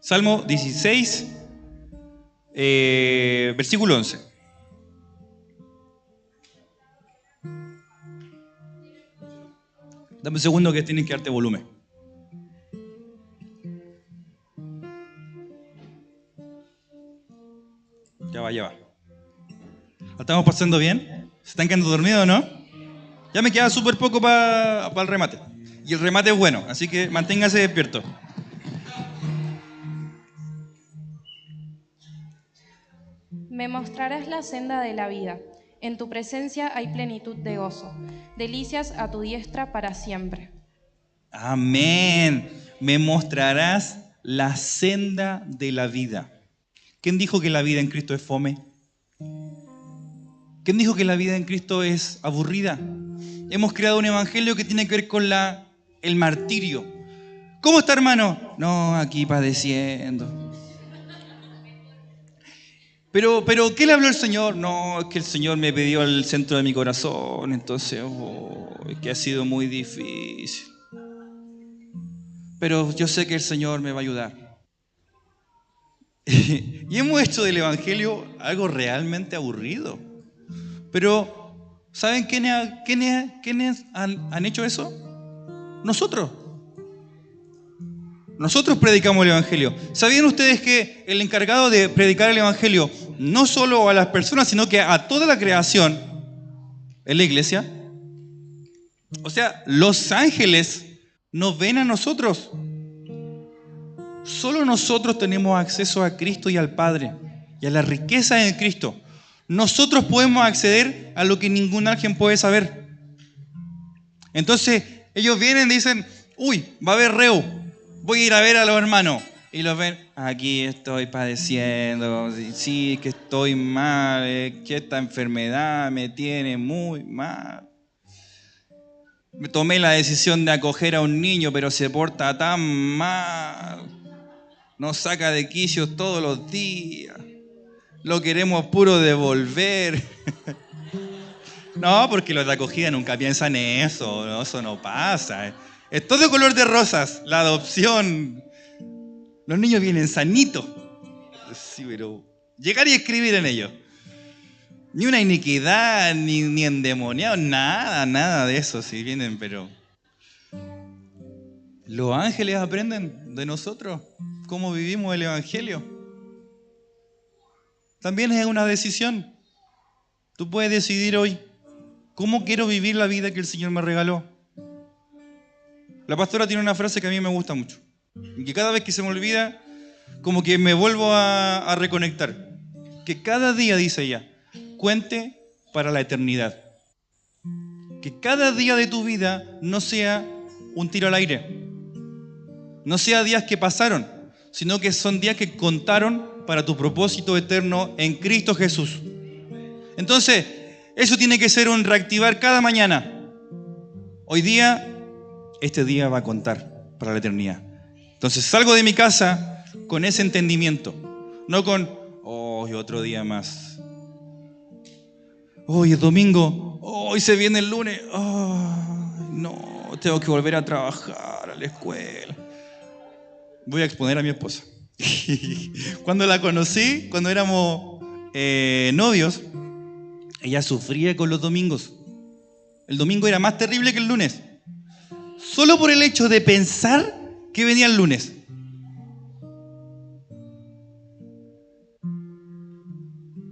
[SPEAKER 1] Salmo 16, versículo 11. Dame un segundo que tienes que darte volumen. Ya va, ya va. ¿La estamos pasando bien? ¿Se están quedando dormidos o no? Ya me queda súper poco para el remate. Y el remate es bueno, así que manténgase despierto.
[SPEAKER 4] Me mostrarás la senda de la vida. En tu presencia hay plenitud de gozo. Delicias a tu diestra para siempre.
[SPEAKER 1] Amén. Me mostrarás la senda de la vida. ¿Quién dijo que la vida en Cristo es fome? ¿Quién dijo que la vida en Cristo es aburrida? Hemos creado un evangelio que tiene que ver con el martirio. ¿Cómo está, hermano? No, aquí padeciendo. Pero ¿qué le habló el Señor? No, es que el Señor me pidió al centro de mi corazón, entonces, es que ha sido muy difícil. Pero yo sé que el Señor me va a ayudar. Y hemos hecho del evangelio algo realmente aburrido. Pero, ¿saben quiénes han hecho eso? Nosotros. Nosotros predicamos el Evangelio. ¿Sabían ustedes que el encargado de predicar el Evangelio no solo a las personas, sino que a toda la creación es la iglesia? O sea, los ángeles nos ven a nosotros. Solo nosotros tenemos acceso a Cristo y al Padre y a la riqueza de Cristo. Nosotros podemos acceder a lo que ningún ángel puede saber. Entonces, ellos vienen y dicen, uy, va a haber reu, voy a ir a ver a los hermanos. Y los ven, aquí estoy padeciendo, sí, que estoy mal, que esta enfermedad me tiene muy mal. Me tomé la decisión de acoger a un niño, pero se porta tan mal. Nos saca de quicios todos los días. Lo queremos puro devolver. No, porque los de acogida nunca piensan en eso. No, eso no pasa. Es todo color de rosas, la adopción. Los niños vienen sanitos. Sí, pero llegar y escribir en ellos. Ni una iniquidad, ni endemoniado, nada de eso. Sí vienen, pero los ángeles aprenden de nosotros cómo vivimos el Evangelio. También es una decisión. Tú puedes decidir hoy cómo quiero vivir la vida que el Señor me regaló. La pastora tiene una frase que a mí me gusta mucho y que cada vez que se me olvida, como que me vuelvo a reconectar. Que cada día, dice ella, cuente para la eternidad. Que cada día de tu vida no sea un tiro al aire. No sea días que pasaron, sino que son días que contaron para tu propósito eterno en Cristo Jesús. Entonces, eso tiene que ser un reactivar cada mañana. Hoy día, este día va a contar para la eternidad. Entonces, salgo de mi casa con ese entendimiento. No con, hoy otro día más. Hoy es domingo. Hoy se viene el lunes. Oh, no, tengo que volver a trabajar a la escuela. Voy a exponer a mi esposa. Cuando la conocí, cuando éramos novios, ella sufría con los domingos. El domingo era más terrible que el lunes. Solo por el hecho de pensar que venía el lunes.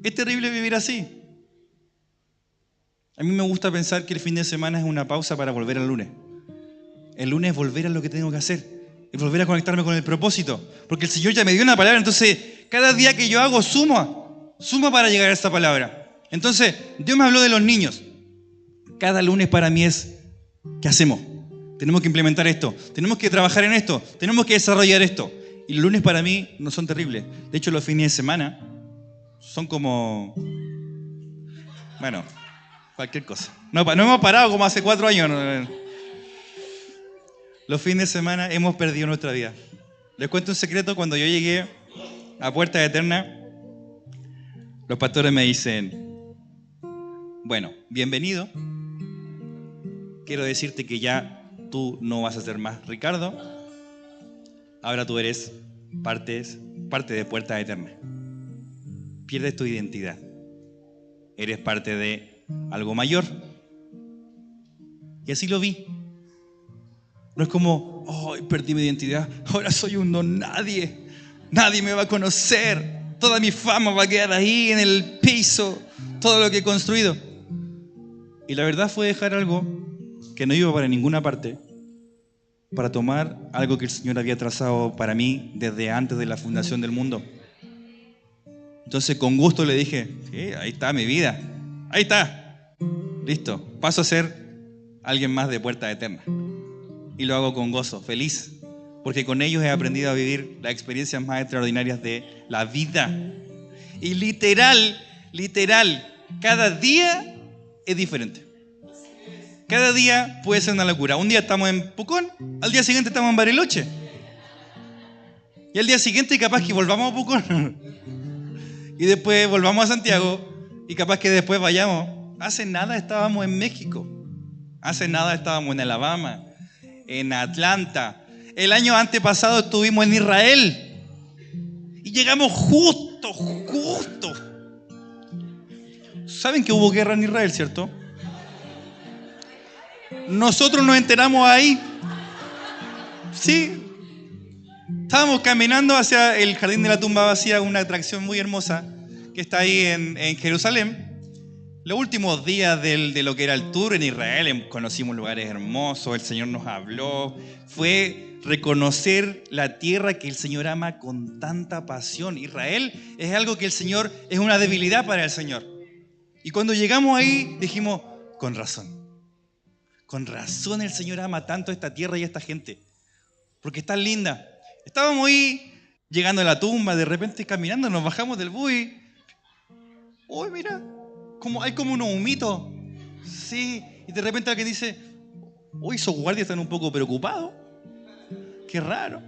[SPEAKER 1] Es terrible vivir así. A mí me gusta pensar que el fin de semana es una pausa para volver al lunes. El lunes es volver a lo que tengo que hacer. Es volver a conectarme con el propósito. Porque el Señor ya me dio una palabra. Entonces, cada día que yo hago, suma para llegar a esta palabra. Entonces, Dios me habló de los niños. Cada lunes para mí es, ¿qué hacemos? Tenemos que implementar esto. Tenemos que trabajar en esto. Tenemos que desarrollar esto. Y los lunes para mí no son terribles. De hecho, los fines de semana son como... Bueno, cualquier cosa. No hemos parado como hace 4 años. Los fines de semana hemos perdido nuestra vida. Les cuento un secreto. Cuando yo llegué a Puerta Eterna, los pastores me dicen, bueno, bienvenido. Quiero decirte que ya tú no vas a ser más Ricardo. Ahora tú eres parte de Puerta Eterna. Pierdes tu identidad. Eres parte de algo mayor. Y así lo vi. No es como, perdí mi identidad, ahora soy un don nadie. Nadie me va a conocer. Toda mi fama va a quedar ahí en el piso. Todo lo que he construido. Y la verdad fue dejar algo que no iba para ninguna parte, para tomar algo que el Señor había trazado para mí desde antes de la fundación del mundo. Entonces con gusto le dije, sí, ahí está mi vida. Ahí está. Listo. Paso a ser alguien más de Puerta Eterna. Y lo hago con gozo, feliz. Porque con ellos he aprendido a vivir las experiencias más extraordinarias de la vida. Y literal, cada día es diferente. Cada día puede ser una locura. Un día estamos en Pucón, al día siguiente estamos en Bariloche. Y al día siguiente capaz que volvamos a Pucón. Y después volvamos a Santiago. Y capaz que después vayamos. Hace nada estábamos en México. Hace nada estábamos en Alabama, en Atlanta. El año antepasado estuvimos en Israel. Y llegamos justo. ¿Saben que hubo guerra en Israel, cierto? Nosotros nos enteramos ahí. Sí. estábamos caminando hacia el Jardín de la Tumba Vacía, una atracción muy hermosa que está ahí en Jerusalén. Los últimos días de lo que era el tour en Israel, conocimos lugares hermosos, el Señor nos habló. Fue reconocer la tierra que el Señor ama con tanta pasión. Israel es algo que el Señor, es una debilidad para el Señor. Y cuando llegamos ahí dijimos, con razón el Señor ama tanto a esta tierra y a esta gente, porque es tan linda. Estábamos ahí llegando a la tumba, de repente caminando, nos bajamos del bus y, uy, mira, hay como unos humitos. Sí, y de repente alguien dice, uy, esos guardias están un poco preocupados. Qué raro.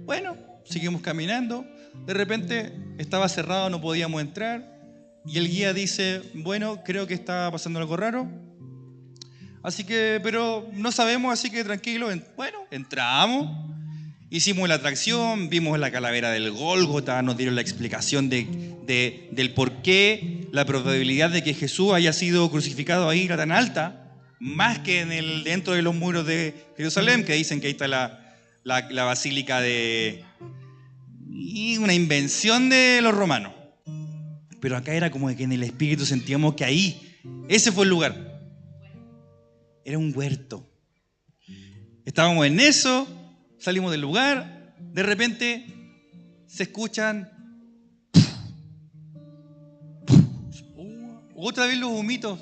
[SPEAKER 1] Bueno, seguimos caminando. De repente estaba cerrado, no podíamos entrar. Y el guía dice, bueno, creo que está pasando algo raro. Así que, pero no sabemos, así que tranquilo. Bueno, entramos. Hicimos la atracción, vimos la calavera del Gólgota, nos dieron la explicación del por qué la probabilidad de que Jesús haya sido crucificado ahí era tan alta, más que dentro de los muros de Jerusalén, que dicen que ahí está la basílica y una invención de los romanos. Pero acá era como que en el espíritu sentíamos que ahí, ese fue el lugar. Era un huerto. Estábamos en eso. Salimos del lugar, de repente se escuchan otra vez los humitos.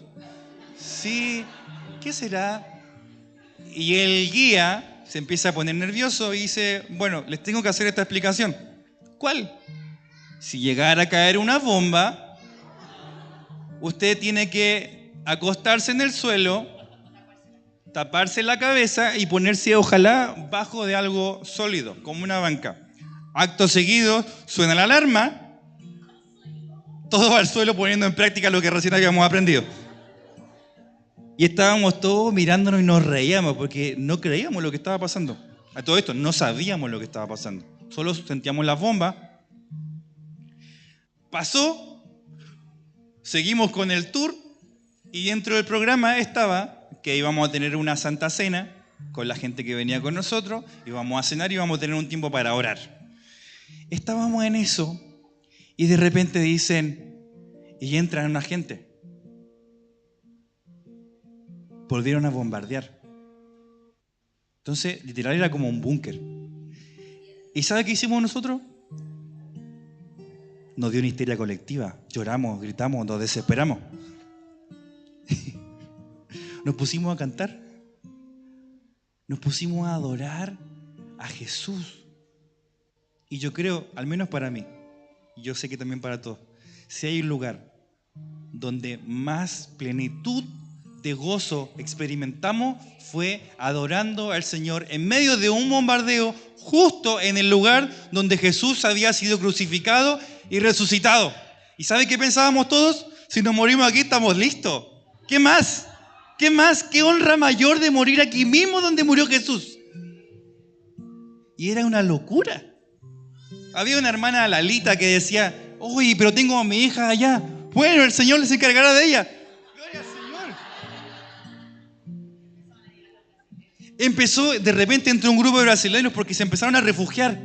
[SPEAKER 1] Sí, ¿qué será? Y el guía se empieza a poner nervioso y dice, bueno, les tengo que hacer esta explicación. ¿Cuál? Si llegara a caer una bomba, usted tiene que acostarse en el suelo, taparse la cabeza y ponerse, ojalá, bajo de algo sólido, como una banca. Acto seguido, suena la alarma, todo al suelo poniendo en práctica lo que recién habíamos aprendido. Y estábamos todos mirándonos y nos reíamos porque no creíamos lo que estaba pasando. A todo esto, no sabíamos lo que estaba pasando. Solo sentíamos las bombas. Pasó, seguimos con el tour y dentro del programa estaba que íbamos a tener una santa cena con la gente que venía con nosotros, íbamos a cenar y íbamos a tener un tiempo para orar. Estábamos en eso y de repente dicen, y entran una gente. Volvieron a bombardear. Entonces, literal era como un búnker. ¿Y sabe qué hicimos nosotros? Nos dio una histeria colectiva. Lloramos, gritamos, nos desesperamos. Nos pusimos a cantar, nos pusimos a adorar a Jesús. Y yo creo, al menos para mí, y yo sé que también para todos, si hay un lugar donde más plenitud de gozo experimentamos, fue adorando al Señor en medio de un bombardeo, justo en el lugar donde Jesús había sido crucificado y resucitado. ¿Y sabe qué pensábamos todos? Si nos morimos aquí estamos listos. ¿Qué más? ¿Qué más? ¿Qué honra mayor de morir aquí mismo donde murió Jesús? Y era una locura. Había una hermana, Lalita, que decía, uy, pero tengo a mi hija allá. Bueno, el Señor les encargará de ella. Gloria al Señor. De repente entró un grupo de brasileños porque se empezaron a refugiar.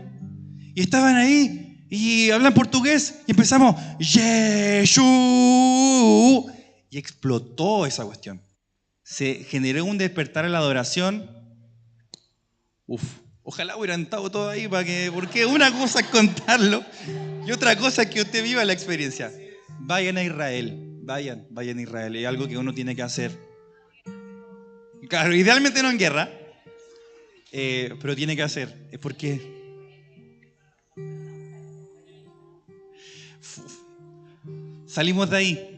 [SPEAKER 1] Y estaban ahí y hablan portugués. Y empezamos, Jesús. Y explotó esa cuestión. Se generó un despertar a la adoración. Ojalá hubieran estado todos ahí porque una cosa es contarlo y otra cosa es que usted viva la experiencia. Vayan a Israel, vayan a Israel. Es algo que uno tiene que hacer. Claro, idealmente no en guerra, pero tiene que hacer. Es porque salimos de ahí.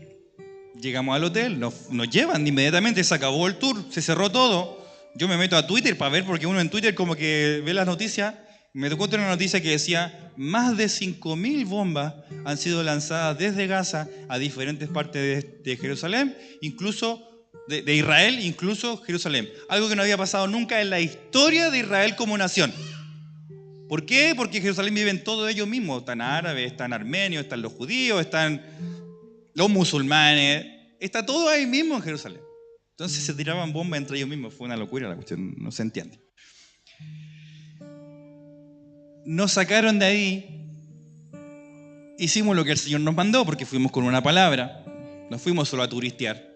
[SPEAKER 1] Llegamos al hotel, nos llevan inmediatamente, se acabó el tour, se cerró todo. Yo me meto a Twitter para ver, porque uno en Twitter como que ve las noticias. Me tocó tener una noticia que decía, más de 5.000 bombas han sido lanzadas desde Gaza a diferentes partes de Jerusalén, incluso de Israel, incluso Jerusalén. Algo que no había pasado nunca en la historia de Israel como nación. ¿Por qué? Porque en Jerusalén viven todos ellos mismos. Están árabes, están armenios, están los judíos, están los musulmanes, está todo ahí mismo en Jerusalén. Entonces se tiraban bombas entre ellos mismos. Fue una locura la cuestión, no se entiende. nos sacaron de ahí, hicimos lo que el Señor nos mandó, porque fuimos con una palabra, no fuimos solo a turistear.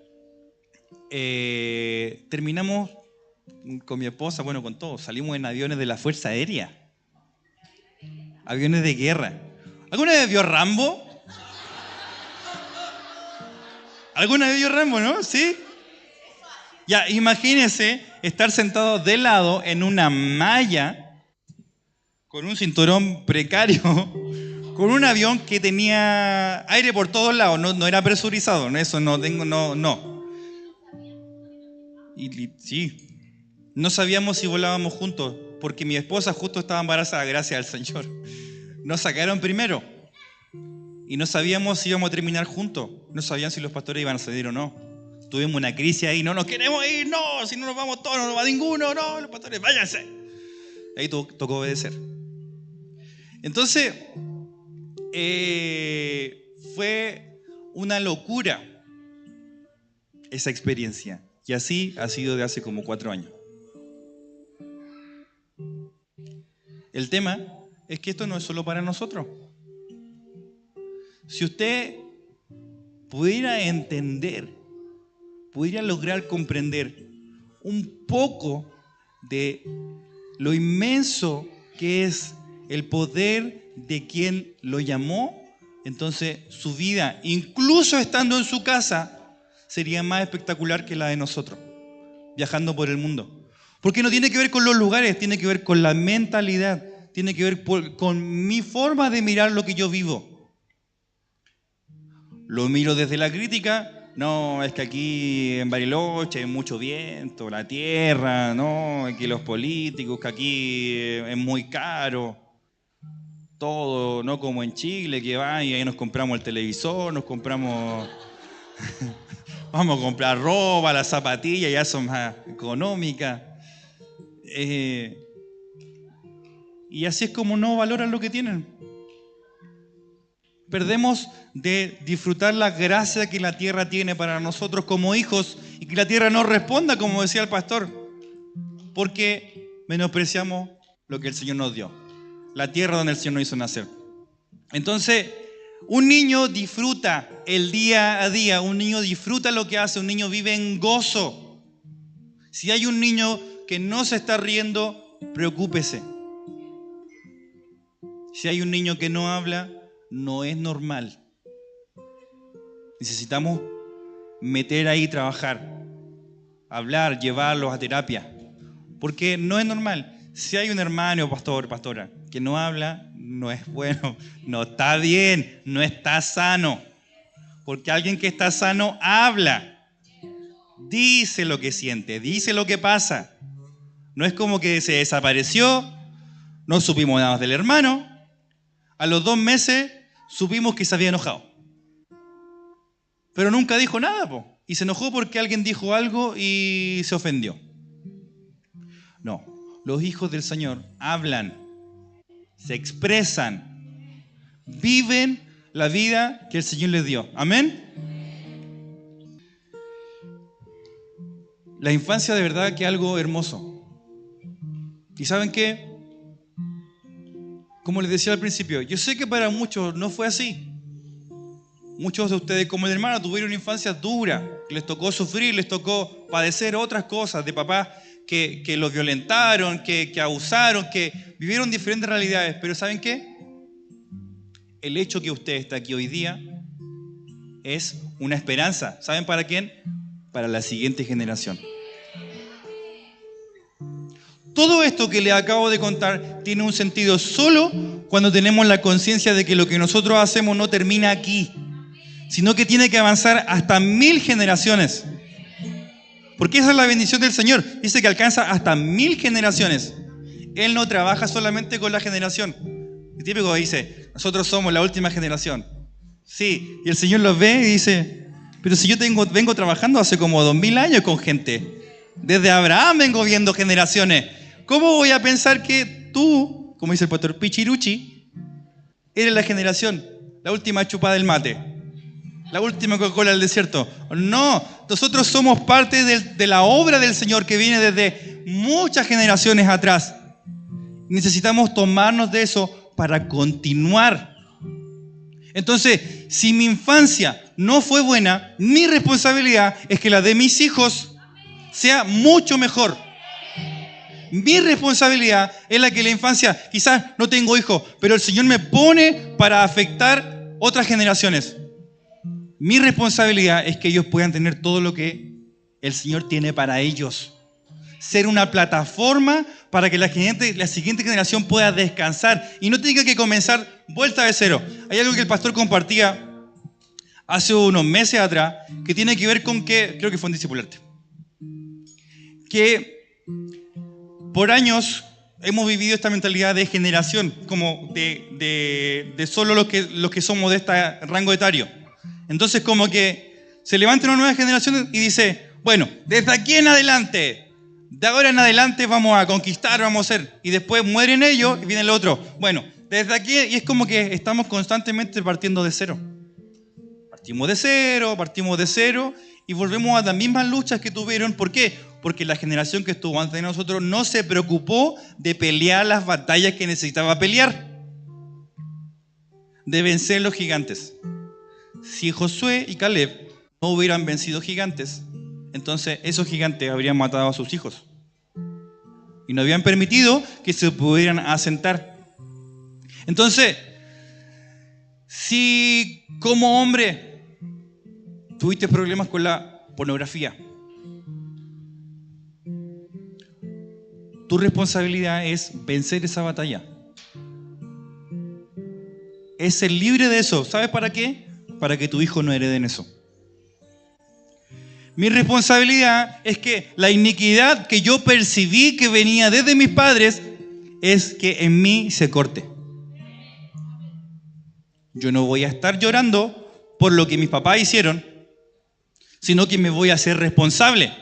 [SPEAKER 1] Terminamos con mi esposa, bueno, con todos, salimos en aviones de la Fuerza Aérea, aviones de guerra. ¿Alguna vez vio Rambo? ¿Alguna vez vio Rambo, no? ¿Sí? Ya, imagínense estar sentado de lado en una malla con un cinturón precario, con un avión que tenía aire por todos lados, no era presurizado, no. Y sí, no sabíamos si volábamos juntos, porque mi esposa justo estaba embarazada, gracias al Señor. Nos sacaron primero y no sabíamos si íbamos a terminar juntos, no sabían si los pastores iban a ceder o no. Tuvimos una crisis ahí, no nos queremos ir, no, si no nos vamos todos, no nos va ninguno, no, los pastores, váyanse. Ahí tocó obedecer. Entonces, fue una locura esa experiencia. Y así ha sido de hace como 4 años. El tema es que esto no es solo para nosotros. Si usted pudiera entender, pudiera lograr comprender un poco de lo inmenso que es el poder de quien lo llamó, entonces su vida, incluso estando en su casa, sería más espectacular que la de nosotros, viajando por el mundo. Porque no tiene que ver con los lugares, tiene que ver con la mentalidad, tiene que ver con mi forma de mirar lo que yo vivo. Lo miro desde la crítica, no, es que aquí en Bariloche hay mucho viento, la tierra, no, que los políticos, que aquí es muy caro. Todo, no como en Chile, que va y ahí nos compramos el televisor, nos compramos... Vamos a comprar ropa, las zapatillas, ya son más económicas. Y así es como no valoran lo que tienen. Perdemos de disfrutar la gracia que la tierra tiene para nosotros como hijos y que la tierra no responda, como decía el pastor, porque menospreciamos lo que el Señor nos dio, la tierra donde el Señor nos hizo nacer. Entonces, un niño disfruta el día a día, un niño disfruta lo que hace, un niño vive en gozo. Si hay un niño que no se está riendo, preocúpese. Si hay un niño que no habla, no es normal. Necesitamos meter ahí, trabajar, hablar, llevarlos a terapia, porque no es normal. Si hay un hermano, pastor, pastora, que no habla, no es bueno, no está bien, no está sano. Porque alguien que está sano habla, dice lo que siente, dice lo que pasa. No es como que se desapareció, no supimos nada más del hermano. A los 2 meses supimos que se había enojado. Pero nunca dijo nada, po. Y se enojó porque alguien dijo algo y se ofendió. No, los hijos del Señor hablan, se expresan, viven la vida que el Señor les dio. Amén. La infancia de verdad que es algo hermoso. ¿Y saben qué? Como les decía al principio, yo sé que para muchos no fue así. Muchos de ustedes, como el hermano, tuvieron una infancia dura, que les tocó sufrir, les tocó padecer otras cosas de papás que los violentaron, que abusaron, que vivieron diferentes realidades. Pero ¿saben qué? El hecho que usted está aquí hoy día es una esperanza. ¿Saben para quién? Para la siguiente generación. Todo esto que les acabo de contar tiene un sentido solo cuando tenemos la conciencia de que lo que nosotros hacemos no termina aquí, sino que tiene que avanzar hasta 1000 generaciones. Porque esa es la bendición del Señor. Dice que alcanza hasta 1000 generaciones. Él no trabaja solamente con la generación. El típico dice, nosotros somos la última generación. Sí, y el Señor los ve y dice, pero si yo vengo trabajando hace como 2000 años con gente. Desde Abraham vengo viendo generaciones. ¿Cómo voy a pensar que tú, como dice el pastor Pichiruchi, eres la generación, la última chupada del mate, la última Coca-Cola del desierto? No, nosotros somos parte de la obra del Señor que viene desde muchas generaciones atrás. necesitamos tomarnos de eso para continuar. Entonces, si mi infancia no fue buena, mi responsabilidad es que la de mis hijos sea mucho mejor. Mi responsabilidad es la que la infancia, quizás no tengo hijos, pero el Señor me pone para afectar otras generaciones. Mi responsabilidad es que ellos puedan tener todo lo que el Señor tiene para ellos. Ser una plataforma para que la siguiente generación pueda descansar y no tenga que comenzar vuelta de cero. Hay algo que el pastor compartía hace unos meses atrás que tiene que ver con que, creo que fue en Discipularte, que por años hemos vivido esta mentalidad de generación, como de solo los que somos de este rango etario. Entonces como que se levanta una nueva generación y dice, bueno, desde aquí en adelante, de ahora en adelante vamos a conquistar, vamos a hacer. Y después mueren ellos y viene el otro. Bueno, desde aquí, y es como que estamos constantemente partiendo de cero. Partimos de cero y volvemos a las mismas luchas que tuvieron. ¿Por qué? Porque la generación que estuvo antes de nosotros no se preocupó de pelear las batallas que necesitaba pelear, de vencer los gigantes. Si Josué y Caleb no hubieran vencido gigantes, entonces esos gigantes habrían matado a sus hijos y no habían permitido que se pudieran asentar. Entonces, si como hombre tuviste problemas con la pornografía, tu responsabilidad es vencer esa batalla. Es ser libre de eso. ¿Sabes para qué? Para que tu hijo no herede en eso. Mi responsabilidad es que la iniquidad que yo percibí que venía desde mis padres es que en mí se corte. Yo no voy a estar llorando por lo que mis papás hicieron, sino que me voy a hacer responsable.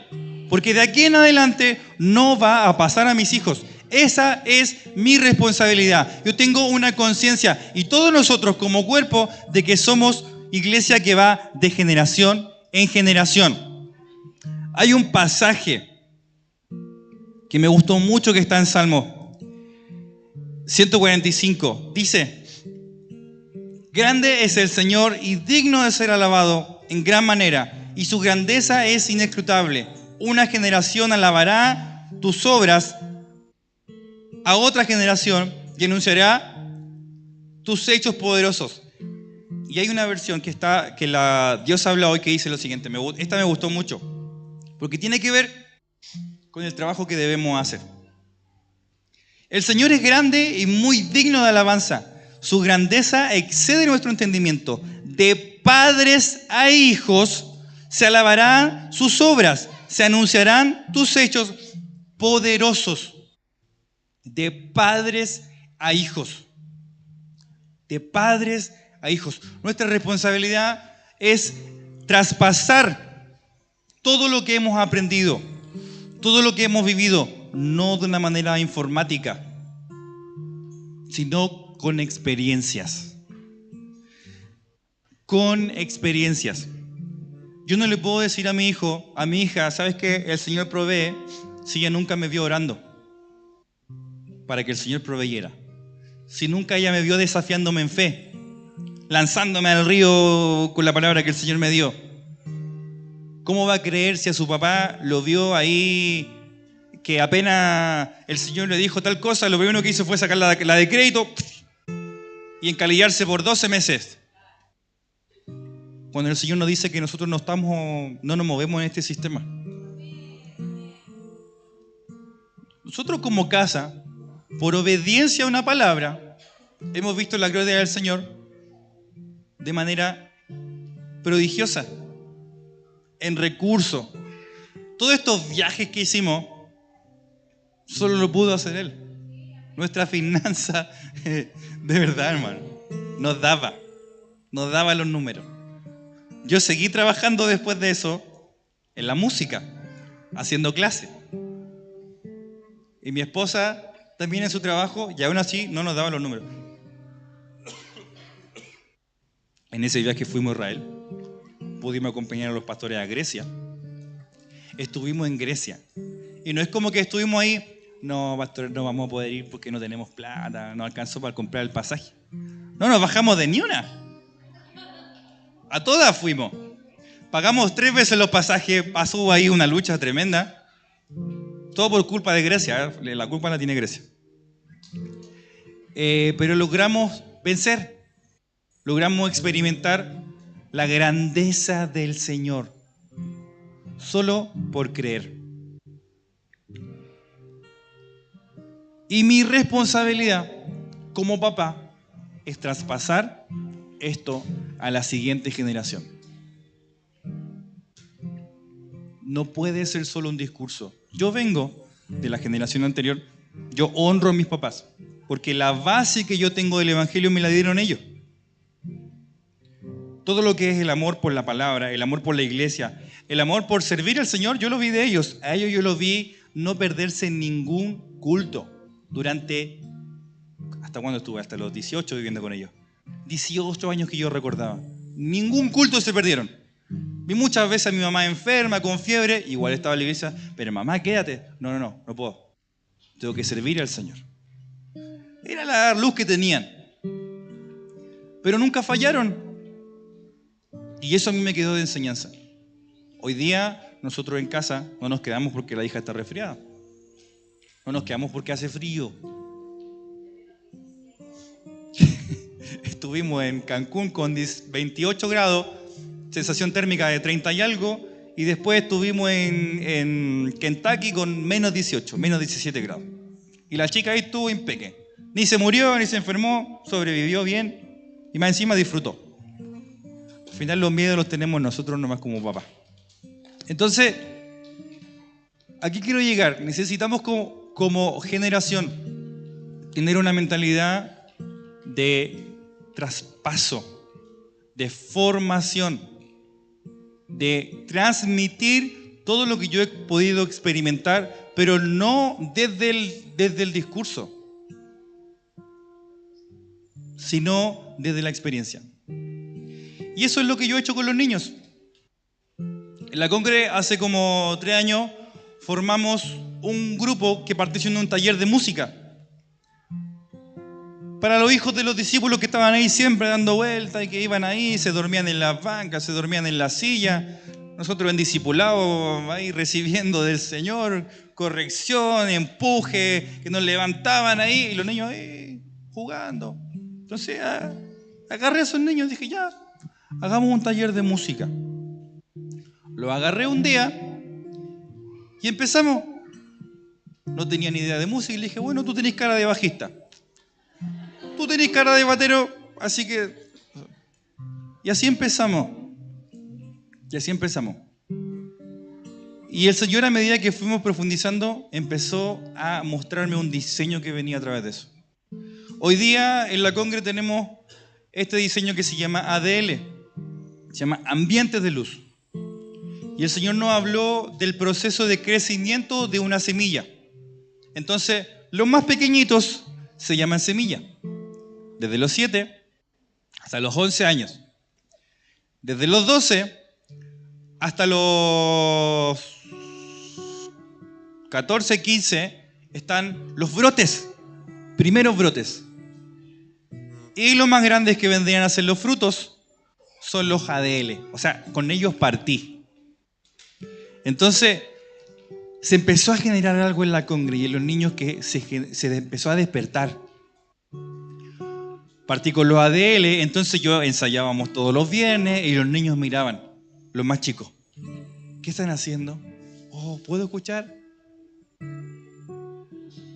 [SPEAKER 1] Porque de aquí en adelante no va a pasar a mis hijos. Esa es mi responsabilidad. Yo tengo una conciencia, y todos nosotros como cuerpo, de que somos iglesia que va de generación en generación. Hay un pasaje que me gustó mucho que está en Salmo 145. Dice: grande es el Señor y digno de ser alabado en gran manera, y su grandeza es inescrutable. Una generación alabará tus obras a otra generación y anunciará tus hechos poderosos. Y hay una versión que Dios habla hoy que dice lo siguiente. Esta me gustó mucho, porque tiene que ver con el trabajo que debemos hacer. El Señor es grande y muy digno de alabanza. Su grandeza excede nuestro entendimiento. De padres a hijos se alabarán sus obras, se anunciarán tus hechos poderosos. De padres a hijos. De padres a hijos. Nuestra responsabilidad es traspasar todo lo que hemos aprendido, todo lo que hemos vivido, no de una manera informática, sino con experiencias. Con experiencias. Yo no le puedo decir a mi hijo, a mi hija, ¿sabes qué? El Señor provee, si ella nunca me vio orando para que el Señor proveyera. Si nunca ella me vio desafiándome en fe, lanzándome al río con la palabra que el Señor me dio. ¿Cómo va a creer si a su papá lo vio ahí, que apenas el Señor le dijo tal cosa, lo primero que hizo fue sacar la de crédito y encalillarse por 12 meses? Cuando el Señor nos dice que nosotros no nos movemos en este sistema. Nosotros como casa, por obediencia a una palabra, hemos visto la gloria del Señor de manera prodigiosa, en recursos. Todos estos viajes que hicimos, solo lo pudo hacer Él. Nuestra finanza, de verdad, hermano, nos daba los números. Yo seguí trabajando después de eso en la música, haciendo clase. Y mi esposa también en su trabajo, y aún así no nos daba los números. En ese viaje fuimos a Israel, pudimos acompañar a los pastores a Grecia. Estuvimos en Grecia. Y no es como que estuvimos ahí no, pastor, no vamos a poder ir porque no tenemos plata, no alcanzó para comprar el pasaje. No nos bajamos de ni una. A todas fuimos. Pagamos 3 veces los pasajes, pasó ahí una lucha tremenda. Todo por culpa de Grecia, ¿eh? La culpa la tiene Grecia. Pero logramos vencer, logramos experimentar la grandeza del Señor, solo por creer. Y mi responsabilidad como papá es traspasar esto a la siguiente generación. No puede ser solo un discurso. Yo vengo de la generación anterior, yo honro a mis papás, porque la base que yo tengo del Evangelio me la dieron ellos. Todo lo que es el amor por la palabra, el amor por la iglesia, el amor por servir al Señor, yo lo vi de ellos. A ellos yo los vi no perderse en ningún culto durante, ¿hasta cuándo estuve? Hasta los 18 viviendo con ellos. 18 años que yo recordaba. Ningún culto se perdieron. Vi muchas veces a mi mamá enferma, con fiebre, igual estaba en la iglesia, pero mamá, quédate. No puedo. Tengo que servir al Señor. Era la luz que tenían. Pero nunca fallaron. Y eso a mí me quedó de enseñanza. Hoy día nosotros en casa no nos quedamos porque la hija está resfriada. No nos quedamos porque hace frío. Estuvimos en Cancún con 28 grados, sensación térmica de 30 y algo, y después estuvimos en Kentucky con menos 18, menos 17 grados. Y la chica ahí estuvo impeque. Ni se murió, ni se enfermó, sobrevivió bien y más encima disfrutó. Al final los miedos los tenemos nosotros nomás como papás. Entonces, aquí quiero llegar. Necesitamos como generación tener una mentalidad de traspaso, de formación, de transmitir todo lo que yo he podido experimentar, pero no desde el discurso, sino desde la experiencia. Y eso es lo que yo he hecho con los niños. En la Congre hace como 3 años formamos un grupo que participó en un taller de música para los hijos de los discípulos que estaban ahí siempre dando vueltas y que iban ahí, se dormían en las bancas, se dormían en la silla. Nosotros en discipulado ahí recibiendo del Señor corrección, empuje, que nos levantaban ahí y los niños ahí jugando. Entonces agarré a esos niños y dije, ya, hagamos un taller de música. Lo agarré un día y empezamos. No tenía ni idea de música y le dije, bueno, tú tenés cara de bajista. Tú tenés cara de batero, así que... Y así empezamos. Y el Señor, a medida que fuimos profundizando, empezó a mostrarme un diseño que venía a través de eso. Hoy día en la Congre tenemos este diseño que se llama ADL. Se llama Ambientes de Luz. Y el Señor nos habló del proceso de crecimiento de una semilla. Entonces, los más pequeñitos se llaman semilla. Desde los 7 hasta los 11 años. Desde los 12 hasta los 14, 15 están los brotes, primeros brotes. Y los más grandes que vendrían a ser los frutos son los ADL. O sea, con ellos partí. Entonces, se empezó a generar algo en la Congre y en los niños que se empezó a despertar. Partí con los ADL, entonces yo ensayábamos todos los viernes y los niños miraban, los más chicos. ¿Qué están haciendo? Oh, ¿puedo escuchar?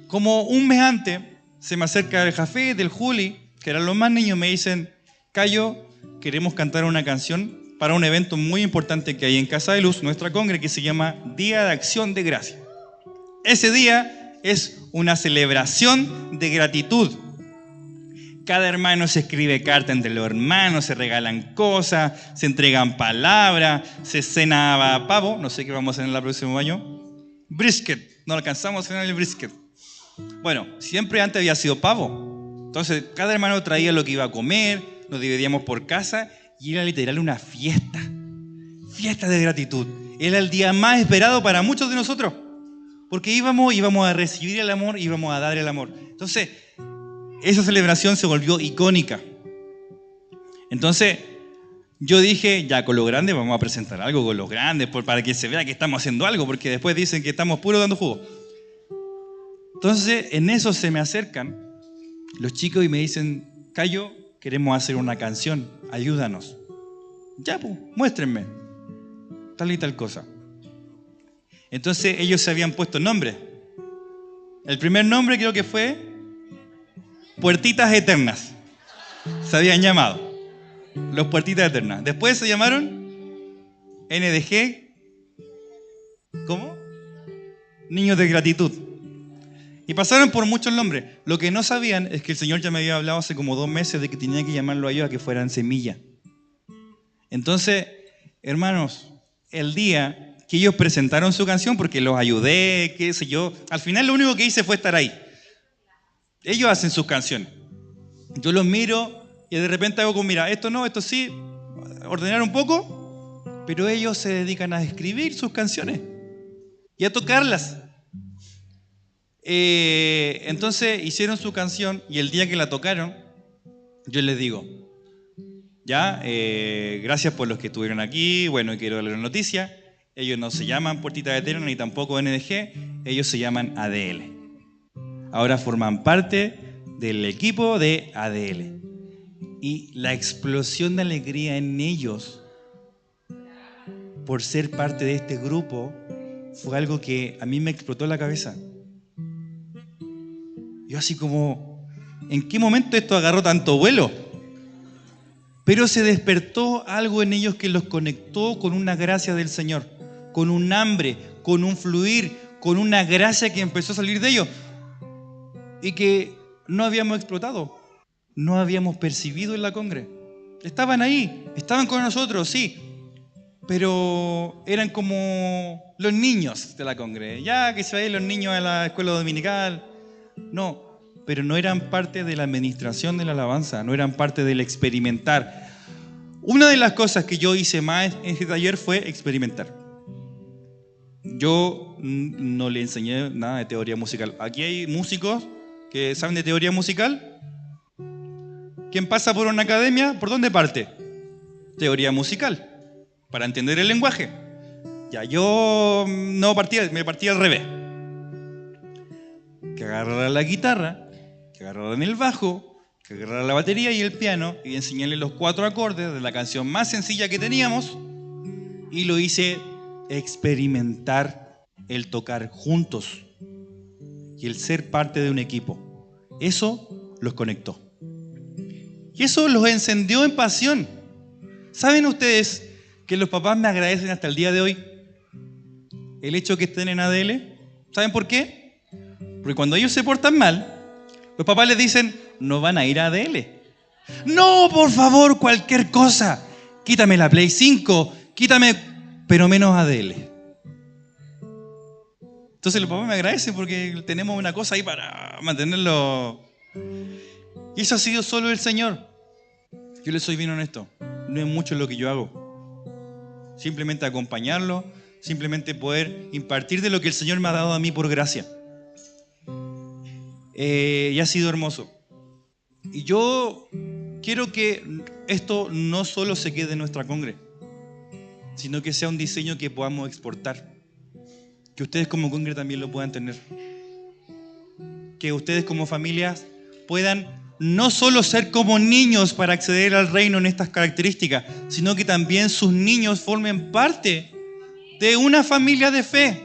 [SPEAKER 1] Como un mes antes, se me acerca el Jafé, del Juli, que eran los más niños, me dicen, Cayo, queremos cantar una canción para un evento muy importante que hay en Casa de Luz, nuestra congre, que se llama Día de Acción de Gracia. Ese día es una celebración de gratitud. Cada hermano se escribe carta entre los hermanos, se regalan cosas, se entregan palabras, se cena pavo, no sé qué vamos a hacer en el próximo año. Brisket, no alcanzamos a cenar el brisket. Bueno, siempre antes había sido pavo. Entonces, cada hermano traía lo que iba a comer, nos dividíamos por casa y era literal una fiesta de gratitud. Era el día más esperado para muchos de nosotros, porque íbamos a recibir el amor, íbamos a dar el amor. Entonces, esa celebración se volvió icónica. Entonces, yo dije, ya con los grandes vamos a presentar algo con los grandes, para que se vea que estamos haciendo algo, porque después dicen que estamos puro dando jugo. Entonces, en eso se me acercan los chicos y me dicen, Cayo, queremos hacer una canción, ayúdanos. Ya, pues, muéstrenme. Tal y tal cosa. Entonces ellos se habían puesto nombre. El primer nombre creo que fue Puertitas Eternas. Se habían llamado los Puertitas Eternas. Después se llamaron NDG. ¿Cómo? Niños de Gratitud. Y pasaron por muchos nombres. Lo que no sabían es que el Señor ya me había hablado hace como 2 meses de que tenía que llamarlo a ellos a que fueran semilla. Entonces, hermanos, el día que ellos presentaron su canción, porque los ayudé, qué sé yo, al final lo único que hice fue estar ahí. Ellos hacen sus canciones. Yo los miro y de repente hago como, mira, esto no, esto sí, ordenar un poco, pero ellos se dedican a escribir sus canciones y a tocarlas. Entonces hicieron su canción y el día que la tocaron, yo les digo, ya, gracias por los que estuvieron aquí, bueno, quiero darles la noticia. Ellos no se llaman Puertitas Eternas ni tampoco NDG, ellos se llaman ADL. Ahora forman parte del equipo de ADL. Y la explosión de alegría en ellos por ser parte de este grupo fue algo que a mí me explotó la cabeza. Yo así como, ¿en qué momento esto agarró tanto vuelo? Pero se despertó algo en ellos que los conectó con una gracia del Señor, con un hambre, con un fluir, con una gracia que empezó a salir de ellos y que no habíamos explotado, no habíamos percibido en la congre. Estaban ahí, estaban con nosotros, sí, pero eran como los niños de la congre. Ya que se vayan los niños a la escuela dominical, no, pero no eran parte de la administración de la alabanza, no eran parte del experimentar. Una de las cosas que yo hice más en este taller fue experimentar. Yo no le enseñé nada de teoría musical. Aquí hay músicos que saben de teoría musical. ¿Quién pasa por una academia? ¿Por dónde parte? Teoría musical, para entender el lenguaje. Ya, yo no partía, me partía al revés. Que agarrara la guitarra, que agarrara el bajo, que agarrara la batería y el piano y enseñarle los 4 acordes de la canción más sencilla que teníamos, y lo hice experimentar el tocar juntos y el ser parte de un equipo. Eso los conectó. Y eso los encendió en pasión. ¿Saben ustedes que los papás me agradecen hasta el día de hoy el hecho que estén en ADL? ¿Saben por qué? Porque cuando ellos se portan mal, los papás les dicen, no van a ir a ADL. No, por favor, cualquier cosa. Quítame la Play 5, quítame, pero menos ADL. Entonces los papás me agradecen porque tenemos una cosa ahí para mantenerlo. Y eso ha sido solo el Señor. Yo les soy bien honesto. No es mucho lo que yo hago. Simplemente acompañarlo, simplemente poder impartir de lo que el Señor me ha dado a mí por gracia. Y ha sido hermoso. Y yo quiero que esto no solo se quede en nuestra congre, sino que sea un diseño que podamos exportar. Que ustedes como congre también lo puedan tener. Que ustedes como familias puedan no solo ser como niños para acceder al reino en estas características, sino que también sus niños formen parte de una familia de fe.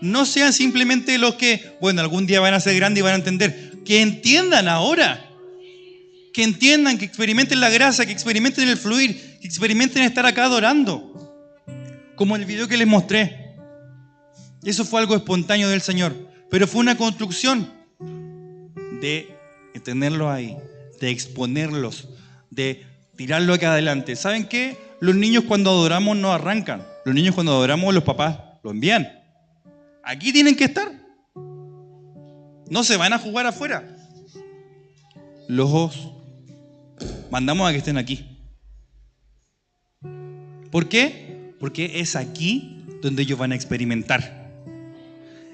[SPEAKER 1] No sean simplemente los que, bueno, algún día van a ser grandes y van a entender. Que entiendan ahora. Que entiendan, que experimenten la gracia, que experimenten el fluir, que experimenten estar acá adorando. Como el video que les mostré. Eso fue algo espontáneo del Señor. Pero fue una construcción de tenerlos ahí, de exponerlos, de tirarlo acá adelante. ¿Saben qué? Los niños cuando adoramos no arrancan. Los niños cuando adoramos los papás lo envían. Aquí tienen que estar. No se van a jugar afuera. Los mandamos a que estén aquí. ¿Por qué? Porque es aquí donde ellos van a experimentar.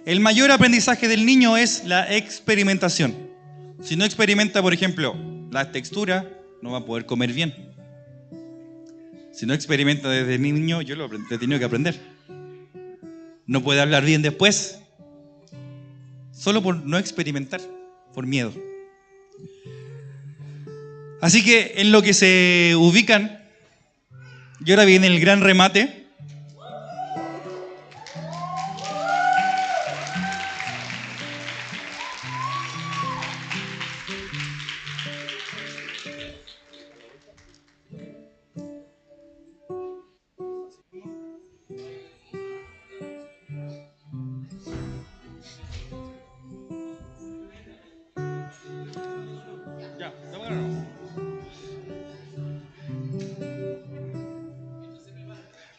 [SPEAKER 1] el mayor aprendizaje del niño es la experimentación. Si no experimenta, por ejemplo, la textura, no va a poder comer bien. Si no experimenta desde niño, yo lo he tenido que aprender. No puede hablar bien después, solo por no experimentar, por miedo. Así que en lo que se ubican, y ahora viene el gran remate.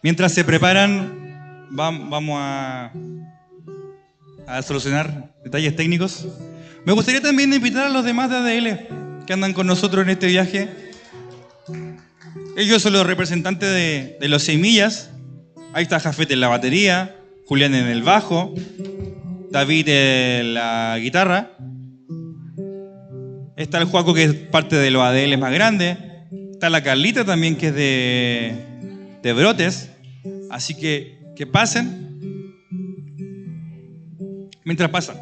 [SPEAKER 1] Mientras se preparan, vamos a solucionar detalles técnicos. Me gustaría también invitar a los demás de ADL que andan con nosotros en este viaje. Ellos son los representantes de los Semillas. Ahí está Jafet en la batería, Julián en el bajo, David en la guitarra. Está el Juaco, que es parte de los ADL más grandes. Está la Carlita también, que es de Brotes. Así que pasen mientras pasan.